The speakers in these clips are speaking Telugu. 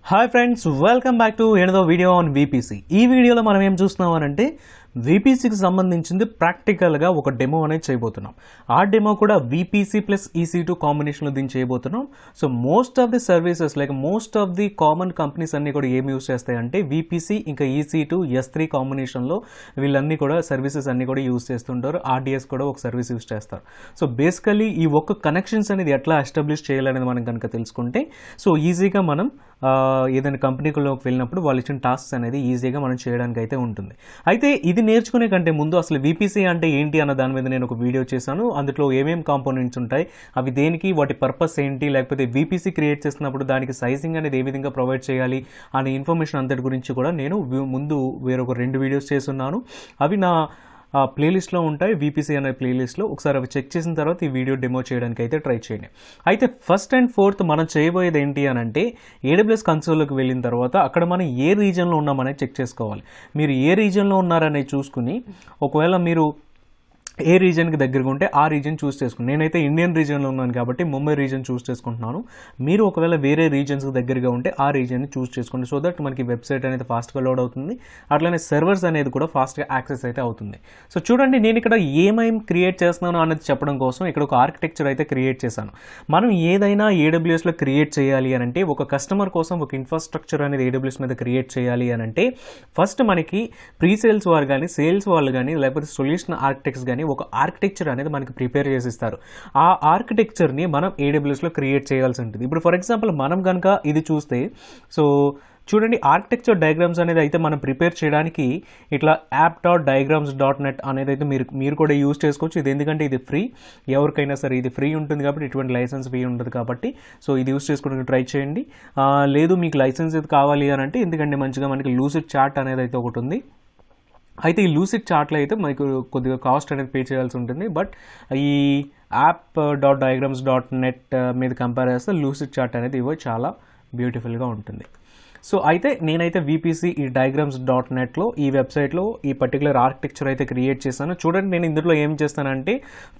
Hi friends, welcome back to another video on VPC. ఈ వీడియోలో మనం ఏం చూస్తున్నామనంటే వీపీసీకి సంబంధించింది ప్రాక్టికల్గా ఒక డెమో అనేది చేయబోతున్నాం. ఆ డెమో కూడా వీపీసీ ప్లస్ EC2 కాంబినేషన్లో దీన్ని చేయబోతున్నాం. So most of the services like most of the common companies అన్నీ కూడా ఏం యూస్ చేస్తాయంటే వీపీసీ ఇంకా EC2 S3 కాంబినేషన్లో వీళ్ళన్నీ కూడా సర్వీసెస్ అన్నీ కూడా యూస్ చేస్తుంటారు. RDS కూడా ఒక సర్వీస్ యూస్ చేస్తారు. సో బేసికలీ ఈ ఒక్క కనెక్షన్స్ అనేది ఎట్లా ఎస్టాబ్లిష్ చేయాలనేది మనం కనుక తెలుసుకుంటే సో ఈజీగా మనం ఏదైనా కంపెనీలోకి వెళ్ళినప్పుడు వాళ్ళు ఇచ్చిన టాస్క్స్ అనేది ఈజీగా మనం చేయడానికి అయితే ఉంటుంది. అయితే ఇది నేర్చుకునే కంటే ముందు అసలు వీపీసీ అంటే ఏంటి అన్న దాని మీద నేను ఒక వీడియో చేశాను. అందులో ఏమేమి కాంపోనెంట్స్ ఉంటాయి, అవి దేనికి, వాటి పర్పస్ ఏంటి, లేకపోతే వీపీసీ క్రియేట్ చేసినప్పుడు దానికి సైజింగ్ అనేది ఏ విధంగా ప్రొవైడ్ చేయాలి అనే ఇన్ఫర్మేషన్ అంతటి గురించి కూడా నేను ముందు వేరొక 2 వీడియోస్ చేస్తున్నాను. అవి నా ప్లేలిస్ట్లో ఉంటాయి, వీపీసీ అనే ప్లేలిస్ట్లో. ఒకసారి అవి చెక్ చేసిన తర్వాత ఈ వీడియో డెమో చేయడానికి అయితే ట్రై చేయండి. అయితే ఫస్ట్ అండ్ ఫోర్త్ మనం చేయబోయేది ఏంటి అని అంటే AWS కన్సోల్లోకి వెళ్ళిన తర్వాత అక్కడ మనం ఏ రీజన్లో ఉన్నామనేది చెక్ చేసుకోవాలి. మీరు ఏ రీజన్లో ఉన్నారనేది చూసుకుని ఒకవేళ మీరు ఏ రీజన్కి దగ్గరగా ఉంటే ఆ రీజన్ చూస్ చేసుకుని, నేనైతే ఇండియన్ రీజన్లో ఉన్నాను కాబట్టి ముంబై రీజన్ చూస్ చేసుకుంటున్నాను. మీరు ఒకవేళ వేరే రీజన్స్కి దగ్గరగా ఉంటే ఆ రీజన్ని చూస్ చేసుకోండి. సో దట్ మనకి వెబ్సైట్ అనేది ఫాస్ట్గా లోడ్ అవుతుంది, అట్లనే సర్వర్స్ అనేది కూడా ఫాస్ట్గా యాక్సెస్ అయితే అవుతుంది. సో చూడండి, నేను ఇక్కడ ఏమేం క్రియేట్ చేస్తున్నాను అనేది చెప్పడం కోసం ఇక్కడ ఒక ఆర్కిటెక్చర్ అయితే క్రియేట్ చేశాను. మనం ఏదైనా AWSలో క్రియేట్ చేయాలి అని అంటే, ఒక కస్టమర్ కోసం ఒక ఇన్ఫ్రాస్ట్రక్చర్ అనేది AWS మీద క్రియేట్ చేయాలి అని అంటే ఫస్ట్ మనకి ప్రీ సేల్స్ వారు కానీ, సేల్స్ వాళ్ళు కానీ, లేకపోతే సొల్యూషన్ ఆర్కిటెక్ట్స్ కానీ ఒక ఆర్కిటెక్చర్ అనేది మనకి ప్రిపేర్ చేసిస్తారు. ఆ ఆర్కిటెక్చర్ని మనం AWSలో క్రియేట్ చేయాల్సి ఉంటుంది. ఇప్పుడు ఫర్ ఎగ్జాంపుల్ మనం కనుక ఇది చూస్తే, సో చూడండి, ఆర్కిటెక్చర్ డయాగ్రామ్స్ అనేది అయితే మనం ప్రిపేర్ చేయడానికి ఇట్లా app.diagrams.net అనేది అయితే మీరు కూడా యూజ్ చేసుకోవచ్చు. ఇది ఎందుకంటే ఇది ఫ్రీ, ఎవరికైనా సరే ఇది ఫ్రీ ఉంటుంది కాబట్టి, ఎటువంటి లైసెన్స్ ఫీ ఉండదు కాబట్టి సో ఇది యూజ్ చేసుకోవడానికి ట్రై చేయండి. లేదు మీకు లైసెన్స్ ఇది కావాలి అని అంటే, ఎందుకంటే మంచిగా మనకి లూసిడ్ చార్ట్ అనేది అయితే ఒకటి ఉంది. అయితే ఈ లూసిడ్ చార్ట్లో అయితే మనకు కొద్దిగా కాస్ట్ అనేది పే చేయాల్సి ఉంటుంది. బట్ ఈ app.diagrams.net మీద కంపేర్ చేస్తే లూసిడ్ చార్ట్ అనేది ఇవో చాలా బ్యూటిఫుల్గా ఉంటుంది. సో అయితే నేనైతే వీపీసీ ఈ diagrams.netలో ఈ వెబ్సైట్లో ఈ పర్టికులర్ ఆర్కిటెక్చర్ అయితే క్రియేట్ చేశాను. చూడండి, నేను ఇందులో ఏం చేస్తానంటే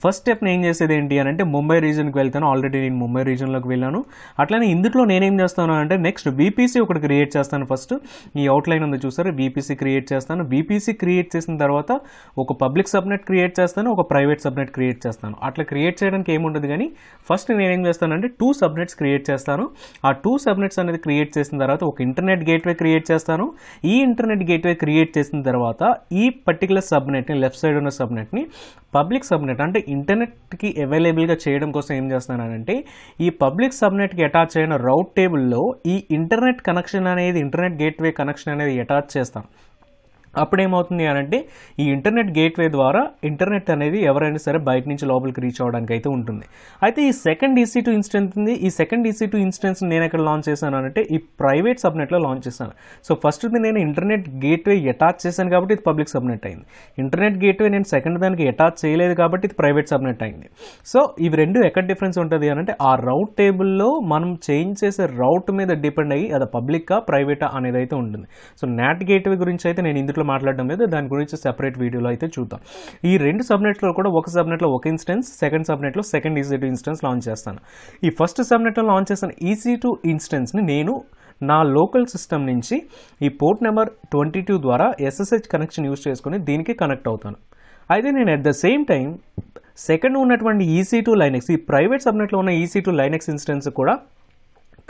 ఫస్ట్ స్టెప్ నేను చేసేది ఏంటి అని అంటే ముంబై రీజన్కి వెళ్తాను. ఆల్రెడీ నేను ముంబై రీజన్లోకి వెళ్ళాను. అట్లనే ఇందులో నేనేం చేస్తాను అంటే నెక్స్ట్ వీపీసీ ఒకటి క్రియేట్ చేస్తాను. ఫస్ట్ ఈ అవుట్లైన్ ఉంది చూసారు, వీపీసీ క్రియేట్ చేస్తాను. వీపీసీ క్రియేట్ చేసిన తర్వాత ఒక పబ్లిక్ సబ్నెట్ క్రియేట్ చేస్తాను, ఒక ప్రైవేట్ సబ్నెట్ క్రియేట్ చేస్తాను. అట్లా క్రియేట్ చేయడానికి ఏముంటుంది కానీ ఫస్ట్ నేనేం చేస్తానంటే 2 సబ్నెట్స్ క్రియేట్ చేస్తాను. ఆ 2 సబ్నెట్స్ అనేది క్రియేట్ చేసిన తర్వాత ఒక ఇంటర్నెట్ గేట్వే క్రియేట్ చేస్తాను. ఈ ఇంటర్నెట్ గేట్వే క్రియేట్ చేసిన తర్వాత ఈ పర్టికులర్ సబ్నెట్ని, లెఫ్ట్ సైడ్ ఉన్న సబ్నెట్ని పబ్లిక్ సబ్నెట్ అంటే ఇంటర్నెట్కి అవైలబుల్గా చేయడం కోసం ఏం చేస్తానంటే ఈ పబ్లిక్ సబ్నెట్కి అటాచ్ అయిన రౌట్ టేబుల్లో ఈ ఇంటర్నెట్ కనెక్షన్ అనేది, ఇంటర్నెట్ గేట్వే కనెక్షన్ అనేది అటాచ్ చేస్తాను. అప్పుడు ఏమవుతుంది అని అంటే ఈ ఇంటర్నెట్ గేట్వే ద్వారా ఇంటర్నెట్ అనేది ఎవరైనా సరే బయట నుంచి లోపలికి రీచ్ అవ్వడానికి అయితే ఉంటుంది. అయితే ఈ సెకండ్ EC2 ఇన్స్టెన్స్ ఉంది. ఈ సెకండ్ EC2 ఇన్స్టెన్స్ నేను ఎక్కడ లాంచ్ చేశాను అంటే ఈ ప్రైవేట్ సబ్నెట్లో లాంచ్ చేశాను. సో ఫస్ట్ నేను ఇంటర్నెట్ గేట్వే అటాచ్ చేశాను కాబట్టి ఇది పబ్లిక్ సబ్నెట్ అయింది. ఇంటర్నెట్ గేట్వే నేను సెకండ్ దానికి అటాచ్ చేయలేదు కాబట్టి ఇది ప్రైవేట్ సబ్నెట్ అయింది. సో ఇవి రెండు ఎక్కడ డిఫరెన్స్ ఉంటుంది అని అంటే ఆ రౌట్ టేబుల్లో మనం చేంజ్ చేసే రౌట్ మీద డిపెండ్ అయ్యి అది పబ్లికా ప్రైవేటా అనేది అయితే ఉంటుంది. సో నాట్ గేట్వే గురించి అయితే నేను ఇందులో మాట్లాడడం లేదు, దాని గురించి సెపరేట్ వీడియోలో అయితే చూద్దాం. ఈ 2 సబ్నెట్లో కూడా ఒక సబ్నెట్లో ఒక ఇన్స్టెన్స్, సెకండ్ సబ్నెట్లో సెకండ్ EC2 ఇన్స్టెన్స్ లాంచ్ చేస్తాను. ఈ ఫస్ట్ సబ్నెట్లో లాంచ్ చేసిన EC2 ఇన్స్టెన్స్ని నేను నా లోకల్ సిస్టమ్ నుంచి ఈ పోర్ట్ నెంబర్ 22 ద్వారా SSH కనెక్షన్ యూజ్ చేసుకుని దీనికి కనెక్ట్ అవుతాను. అయితే నేను at the same time second ఉన్నటువంటి EC2 లైనెక్స్, ఈ ప్రైవేట్ సబ్నెట్లో ఉన్న EC2 లైనెక్స్ ఇన్స్టెన్స్ కూడా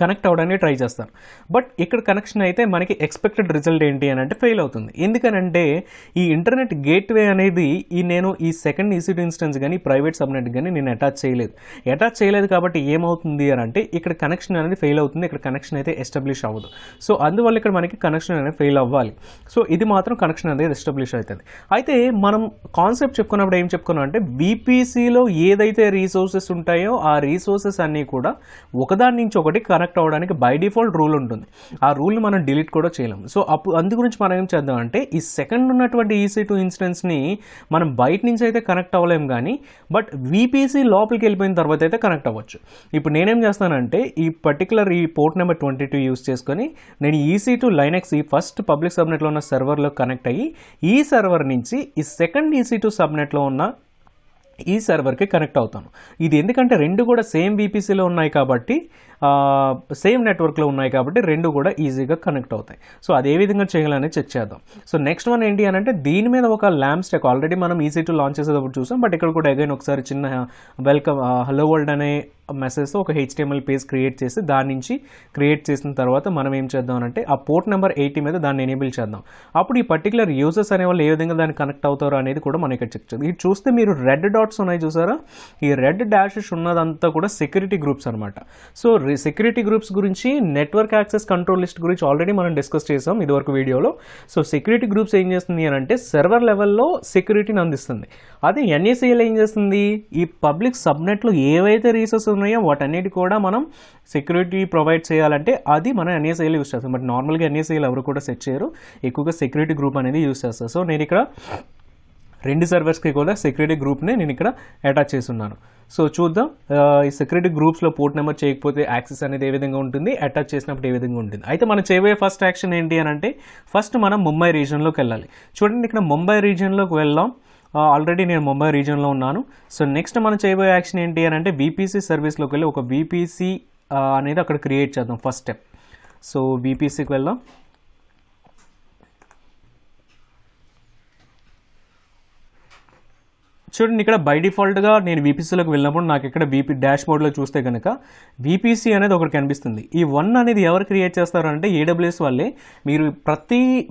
కనెక్ట్ అవ్వడానికి ట్రై చేస్తాను. బట్ ఇక్కడ కనెక్షన్ అయితే మనకి ఎక్స్పెక్టెడ్ రిజల్ట్ ఏంటి అని అంటే ఫెయిల్ అవుతుంది. ఎందుకనంటే ఈ ఇంటర్నెట్ గేట్వే అనేది నేను ఈ సెకండ్ EC2 ఇన్స్టెన్స్ కానీ ప్రైవేట్ సబ్నెట్ కానీ నేను అటాచ్ చేయలేదు కాబట్టి ఏమవుతుంది అని అంటే ఇక్కడ కనెక్షన్ అనేది ఫెయిల్ అవుతుంది. ఇక్కడ కనెక్షన్ అయితే ఎస్టాబ్లిష్ అవ్వదు. సో అందువల్ల ఇక్కడ మనకి కనెక్షన్ అనేది ఫెయిల్ అవ్వాలి. సో ఇది మాత్రం కనెక్షన్ అనేది ఎస్టాబ్లిష్ అవుతుంది. అయితే మనం కాన్సెప్ట్ చెప్పుకున్నప్పుడు ఏం చెప్పుకున్నాం అంటే వీపీసీలో ఏదైతే రీసోర్సెస్ ఉంటాయో ఆ రీసోర్సెస్ అన్నీ కూడా ఒకదాని నుంచి ఒకటి కనెక్ట్ అవ్వడానికి బై డిఫాల్ట్ రూల్ ఉంటుంది. ఆ రూల్ని మనం డిలీట్ కూడా చేయలేము. సో అప్పుడు అందు గురించి మనం ఏం చేద్దాం అంటే ఈ సెకండ్ ఉన్నటువంటి EC2 ఇన్స్టెన్స్ని మనం బయట నుంచి అయితే కనెక్ట్ అవ్వలేము కానీ బట్ వీపీసీ లోపలికి వెళ్ళిపోయిన తర్వాత అయితే కనెక్ట్ అవ్వచ్చు. ఇప్పుడు నేనేం చేస్తానంటే ఈ పర్టికులర్ ఈ పోర్ట్ నెంబర్ 22 యూస్ చేసుకొని నేను EC2 లైనెక్స్ ఈ ఫస్ట్ పబ్లిక్ సబ్నెట్లో ఉన్న సర్వర్లో కనెక్ట్ అయ్యి ఈ సర్వర్ నుంచి ఈ సెకండ్ EC2 సబ్నెట్లో ఉన్న ఈ సర్వర్కి కనెక్ట్ అవుతాను. ఇది ఎందుకంటే రెండు కూడా సేమ్ VPCలో ఉన్నాయి కాబట్టి, సేమ్ నెట్వర్క్లో ఉన్నాయి కాబట్టి రెండు కూడా ఈజీగా కనెక్ట్ అవుతాయి. సో అది ఏ విధంగా చేయాలని చెక్ చేద్దాం. సో నెక్స్ట్ వన్ ఏంటి అని అంటే దీని మీద ఒక ల్యాంప్ స్టాక్ ఆల్రెడీ మనం EC2 లాంచ్ చేసేటప్పుడు చూసాం. బట్ ఇక్కడ కూడా అగైన్ ఒకసారి చిన్న వెల్కమ్ హలో వరల్డ్ అనే మెసేజ్తో ఒక HTML పేజ్ క్రియేట్ చేసి దాని నుంచి క్రియేట్ చేసిన తర్వాత మనం ఏం చేద్దాం అంటే ఆ పోర్ట్ నెంబర్ 80 మీద దాన్ని ఎనేబుల్ చేద్దాం. అప్పుడు ఈ పర్టికులర్ యూజర్స్ అనే వాళ్ళు ఏ విధంగా దాన్ని కనెక్ట్ అవుతారో అనేది కూడా మనం ఇక్కడ చెక్ చేద్దాం. ఇది చూస్తే మీరు రెడ్ డాట్స్ ఉన్నాయి చూసారా, ఈ రెడ్ డాషెస్ ఉన్నదంతా కూడా సెక్యూరిటీ గ్రూప్స్ అనమాట. సో సెక్యూరిటీ గ్రూప్స్ గురించి నెట్వర్క్ యాక్సెస్ కంట్రోల్ లిస్ట్ గురించి ఆల్రెడీ మనం డిస్కస్ చేసాం ఇదివరకు వీడియోలో. సో సెక్యూరిటీ గ్రూప్స్ ఏం చేస్తుంది అని అంటే సర్వర్ లెవెల్లో సెక్యూరిటీని అందిస్తుంది. అదే NACL ఏం చేస్తుంది, ఈ పబ్లిక్ సబ్నెట్లో ఏవైతే రీసోర్సెస్ ఉన్నాయో వాటన్నిటి కూడా మనం సెక్యూరిటీ ప్రొవైడ్ చేయాలంటే అది మనం NACL యూస్ చేస్తాం. బట్ నార్మల్గా NACL ఎవరు కూడా సెట్ చేయరు, ఎక్కువగా సెక్యూరిటీ గ్రూప్ అనేది యూస్ చేస్తారు. సో నేను ఇక్కడ రెండు సర్వర్స్కి కూడా సెక్యూరిటీ గ్రూప్ని నేను ఇక్కడ అటాచ్ చేస్తున్నాను. సో చూద్దాం ఈ సెక్యూరిటీ గ్రూప్స్లో పోర్ట్ నెంబర్ చేయకపోతే యాక్సెస్ అనేది ఏ విధంగా ఉంటుంది, అటాచ్ చేసినప్పుడు ఏ విధంగా ఉంటుంది. అయితే మనం చేయబోయే ఫస్ట్ యాక్షన్ ఏంటి అని అంటే ఫస్ట్ మనం ముంబై రీజియన్లోకి వెళ్ళాలి. చూడండి ఇక్కడ ముంబై రీజియన్లోకి వెళ్దాం. ఆల్రెడీ నేను ముంబై రీజియన్లో ఉన్నాను. సో నెక్స్ట్ మనం చేయబోయే యాక్షన్ ఏంటి అని అంటే VPC సర్వీస్లోకి వెళ్ళి ఒక VPC అనేది అక్కడ క్రియేట్ చేద్దాం ఫస్ట్ స్టెప్. సో VPCకి వెళ్దాం. చూడండి ఇక్కడ బై డిఫాల్ట్గా నేను VPCలోకి వెళ్ళినప్పుడు నాకు ఇక్కడ డాష్ బోర్డ్లో చూస్తే కనుక VPC అనేది ఒకటి కనిపిస్తుంది. ఈ 1 అనేది ఎవరు క్రియేట్ చేస్తారు అంటే AWS వాళ్ళే. మీరు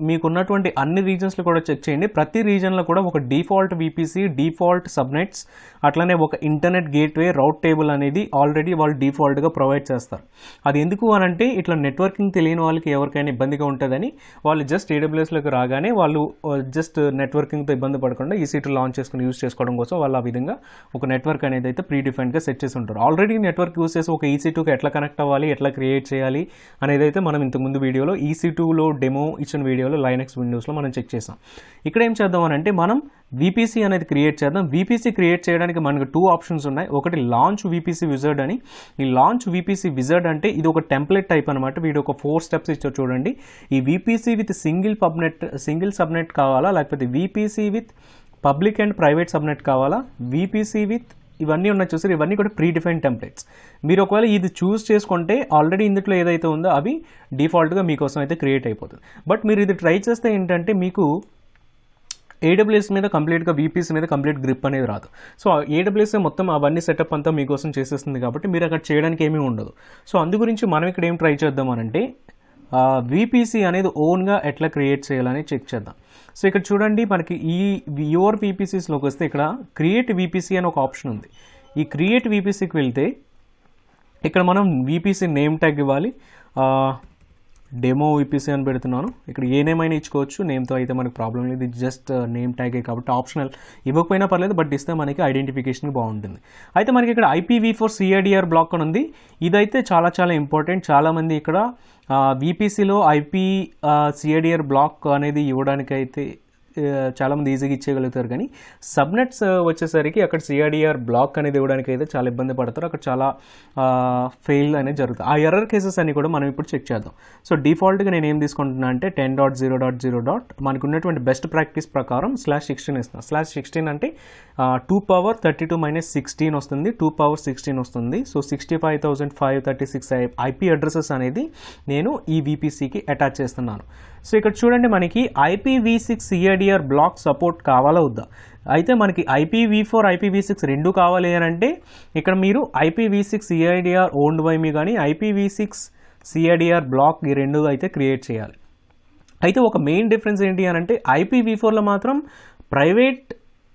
మీకున్నటువంటి అన్ని రీజన్స్లో కూడా చెక్ చేయండి. ప్రతి రీజన్లో కూడా ఒక డిఫాల్ట్ VPC, డిఫాల్ట్ సబ్నెట్స్, అట్లనే ఒక ఇంటర్నెట్ గేట్వే, రౌట్ టేబుల్ అనేది ఆల్రెడీ వాళ్ళు డిఫాల్ట్గా ప్రొవైడ్ చేస్తారు. అది ఎందుకు అని అంటే ఇట్లా నెట్వర్కింగ్ తెలియని వాళ్ళకి ఎవరికైనా ఇబ్బందిగా ఉంటుందని వాళ్ళు జస్ట్ AWSలోకి రాగానే వాళ్ళు జస్ట్ నెట్వర్కింగ్తో ఇబ్బంది పడకుండా EC2 లాంచ్ చేసుకుని యూజ్ చేసుకోవడం కోసం వాళ్ళు ఆ విధంగా ఒక నెట్వర్క్ అనేది అయితే ప్రీ డిఫైన్డ్గా సెట్ చేసి ఉంటారు. ఆల్రెడీ నెట్వర్క్ యూస్ చేసి ఒక EC2కి ఎట్లా కనెక్ట్ అవ్వాలి, ఎట్లా క్రియేట్ చేయాలి అనేది అయితే మనం ఇంతకుముందు వీడియోలో EC2లో డెమో ఇచ్చిన వీడియోలో లైనక్స్ విండోస్లో మనం చెక్ చేసాం. ఇక్కడ ఏం చేద్దాం అని అంటే మనం VPC అనేది క్రియేట్ చేద్దాం. VPC క్రియేట్ చేయడానికి మనకు 2 ఆప్షన్స్ ఉన్నాయి. ఒకటి లాంచ్ VPC విజర్డ్ అని. ఈ లాంచ్ VPC విజర్డ్ అంటే ఇది ఒక టెంప్లెట్ టైప్ అనమాట. వీడు ఒక 4 స్టెప్స్ ఇచ్చారు చూడండి. ఈ VPC విత్ సింగిల్ సబ్నెట్ కావాలా, లేకపోతే VPC with public and private subnet కావాలా, VPC విత్ ఇవన్నీ ఉన్నాయి చూసారు, ఇవన్నీ కూడా ప్రీ డిఫైన్ టెంప్లెట్స్. మీరు ఒకవేళ ఇది చూస్ చేసుకుంటే ఆల్రెడీ ఇందులో ఏదైతే ఉందో అవి డిఫాల్ట్గా మీకోసం అయితే క్రియేట్ అయిపోతుంది. బట్ మీరు ఇది ట్రై చేస్తే ఏంటంటే మీకు AWS మీద కంప్లీట్గా VPC మీద కంప్లీట్ గ్రిప్ అనేది రాదు. సో AWS మొత్తం అవన్నీ సెటప్ అంతా మీకోసం చేసేస్తుంది కాబట్టి మీరు అక్కడ చేయడానికి ఏమీ ఉండదు. సో అందు గురించి మనం ఇక్కడ ఏం ట్రై చేద్దామనంటే VPC అనేది ఓన్గా ఎట్లా క్రియేట్ చేయాలని చెక్ చేద్దాం. సో ఇక్కడ చూడండి మనకి ఈ యువర్ VPCస్లోకి వస్తే ఇక్కడ క్రియేట్ VPC అని ఒక ఆప్షన్ ఉంది. ఈ క్రియేట్ VPCకి వెళ్తే ఇక్కడ మనం VPC నేమ్ ట్యాగ్ ఇవ్వాలి. డెమో VPC అని పెడుతున్నాను. ఇక్కడ ఏ నేమ్ అయినా ఇచ్చుకోవచ్చు, నేమ్తో అయితే మనకు ప్రాబ్లం లేదు. ఇది జస్ట్ నేమ్ ట్యాగే కాబట్టి ఆప్షనల్, ఇవ్వకపోయినా పర్లేదు, బట్ ఇస్తే మనకి ఐడెంటిఫికేషన్ బాగుంటుంది. అయితే మనకి ఇక్కడ IPv4 CIDR బ్లాక్ అని ఉంది. ఇదైతే చాలా చాలా ఇంపార్టెంట్. చాలామంది ఇక్కడ VPCలో CIDR బ్లాక్ అనేది ఇవ్వడానికి అయితే చాలామంది ఈజీగా ఇచ్చేయగలుగుతారు, కానీ సబ్నెట్స్ వచ్చేసరికి అక్కడ CIDR బ్లాక్ అనేది ఇవ్వడానికి అయితే చాలా ఇబ్బంది పడతారు. అక్కడ చాలా ఫెయిల్ అనేది జరుగుతుంది. ఆ ఎర్రర్ కేసెస్ అని కూడా మనం ఇప్పుడు చెక్ చేద్దాం. సో డిఫాల్ట్గా నేను ఏం తీసుకుంటున్నా అంటే 10.0.0. మనకు ఉన్నటువంటి బెస్ట్ ప్రాక్టీస్ ప్రకారం /16 ఇస్తున్నాను. /16 అంటే 2^32 - 16 వస్తుంది, 2^16 వస్తుంది. సో 65,536 IP అడ్రసెస్ అనేది నేను ఈ VPCకి అటాచ్ చేస్తున్నాను. సో ఇక్కడ చూడండి మనకి IPv6 CIDR బ్లాక్ సపోర్ట్ కావాలా వద్దా. అయితే మనకి IPv4 IPv6 రెండు కావాలి అని అంటే ఇక్కడ మీరు IPv6 CIDR ఓన్డ్ బై మీ కానీ IPv6 CIDR బ్లాక్ ఈ రెండు అయితే క్రియేట్ చేయాలి. అయితే ఒక మెయిన్ డిఫరెన్స్ ఏంటి అని అంటే IPv4లో మాత్రం ప్రైవేట్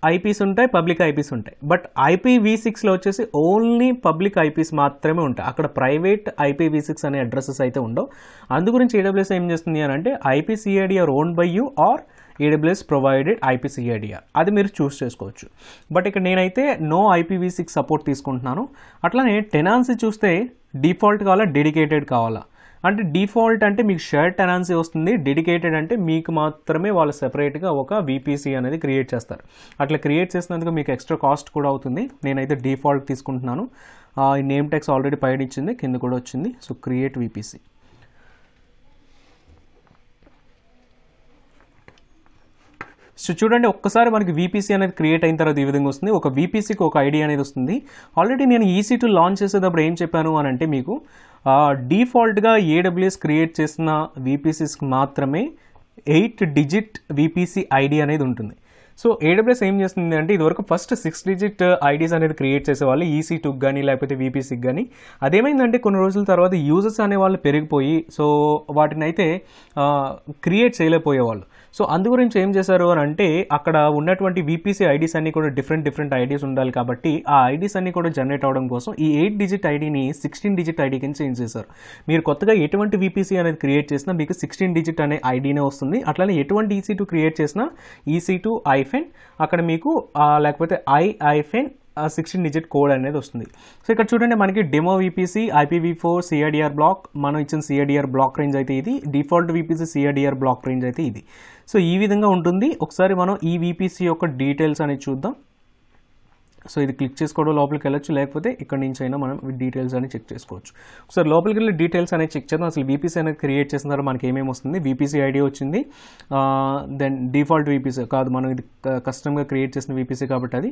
IPs ఉంటాయి, పబ్లిక్ IPs ఉంటాయి. బట్ IPv6లో వచ్చేసి ఓన్లీ పబ్లిక్ IPs మాత్రమే ఉంటాయి. అక్కడ ప్రైవేట్ IPv6 అనే అడ్రసెస్ అయితే ఉండవు. అందు గురించి AWS ఏం చేస్తుంది అని అంటే IPCIDR owned by you or AWS provided IPCIDR, అది మీరు చూస్ చేసుకోవచ్చు. బట్ ఇక్కడ నేనైతే నో IPv6 సపోర్ట్ తీసుకుంటున్నాను. అట్లానే టెనాన్సీ చూస్తే డిఫాల్ట్ కావాలా, డెడికేటెడ్ కావాలా అంటే డిఫాల్ట్ అంటే మీకు షేర్డ్ టెనాన్సీ వస్తుంది, డెడికేటెడ్ అంటే మీకు మాత్రమే వాళ్ళు సెపరేట్గా ఒక VPC అనేది క్రియేట్ చేస్తారు. అట్లా క్రియేట్ చేసినందుకు మీకు ఎక్స్ట్రా కాస్ట్ కూడా అవుతుంది. నేనైతే డిఫాల్ట్ తీసుకుంటున్నాను. ఈ నేమ్ ట్యాగ్స్ ఆల్రెడీ పైన ఇచ్చింది, కింద కూడా వచ్చింది. So create VPC. సో చూడండి ఒక్కసారి మనకి VPC అనేది క్రియేట్ అయిన తర్వాత ఈ విధంగా వస్తుంది. ఒక VPCకి ఒక ఐడి అనేది వస్తుంది. ఆల్రెడీ నేను EC2 లాంచ్ చేసేటప్పుడు ఏం చెప్పాను అని అంటే మీకు డిఫాల్ట్గా AWS క్రియేట్ చేసిన VPCస్కి మాత్రమే 8 డిజిట్ VPC ఐడి అనేది ఉంటుంది. సో AWS ఏం చేస్తుంది అంటే ఇదివరకు ఫస్ట్ 6 డిజిట్ ఐడీస్ అనేది క్రియేట్ చేసేవాళ్ళు EC2కి కానీ లేకపోతే VPCకి కానీ. అదేమైందంటే కొన్ని రోజుల తర్వాత యూజర్స్ అనే వాళ్ళు పెరిగిపోయి సో వాటిని అయితే క్రియేట్ చేయలేకపోయేవాళ్ళు. సో అందు గురించి ఏం చేశారు అని అంటే అక్కడ ఉన్నటువంటి VPC ఐడీస్ అన్నీ కూడా డిఫరెంట్ ఐడీస్ ఉండాలి కాబట్టి ఆ ఐడీస్ అన్నీ కూడా జనరేట్ అవడం కోసం ఈ 8 డిజిట్ ఐడీని 16 డిజిట్ ఐడి కింద చేంజ్ చేశారు. మీరు కొత్తగా ఎటువంటి VPC అనేది క్రియేట్ చేసినా మీకు 16 డిజిట్ అనే ఐడీనే వస్తుంది. అట్లనే ఎటువంటి EC2 క్రియేట్ చేసినా EC2 అక్కడ మీకు లేకపోతే I-16 డిజిట్ కోడ్ అనేది వస్తుంది. సో ఇక్కడ చూడండి మనకి demo VPC IPv4 CADR black, మనం ఇచ్చిన CADR బ్లాక్ రేంజ్ అయితే ఇది, default VPC CADR block range అయితే ఇది. సో ఈ విధంగా ఉంటుంది. ఒకసారి మనం ఈ VPC యొక్క డీటెయిల్స్ అనేది చూద్దాం. సో ఇది క్లిక్ చేసుకోవడం లోపలికి వెళ్ళొచ్చు, లేకపోతే ఇక్కడ నుంచి అయినా మనం డీటెయిల్స్ అనేది చెక్ చేసుకోవచ్చు. ఒకసారి లోపలికి వెళ్ళి డీటెయిల్స్ అనేది చెక్ చేద్దాం. అసలు VPC అనేది క్రియేట్ చేసిన తర్వాత మనకి ఏమేమి వస్తుంది. VPC ఐడి వచ్చింది, దెన్ డిఫాల్ట్ VPC కాదు, మనం ఇది కస్టమ్గా క్రియేట్ చేసిన VPC కాబట్టి అది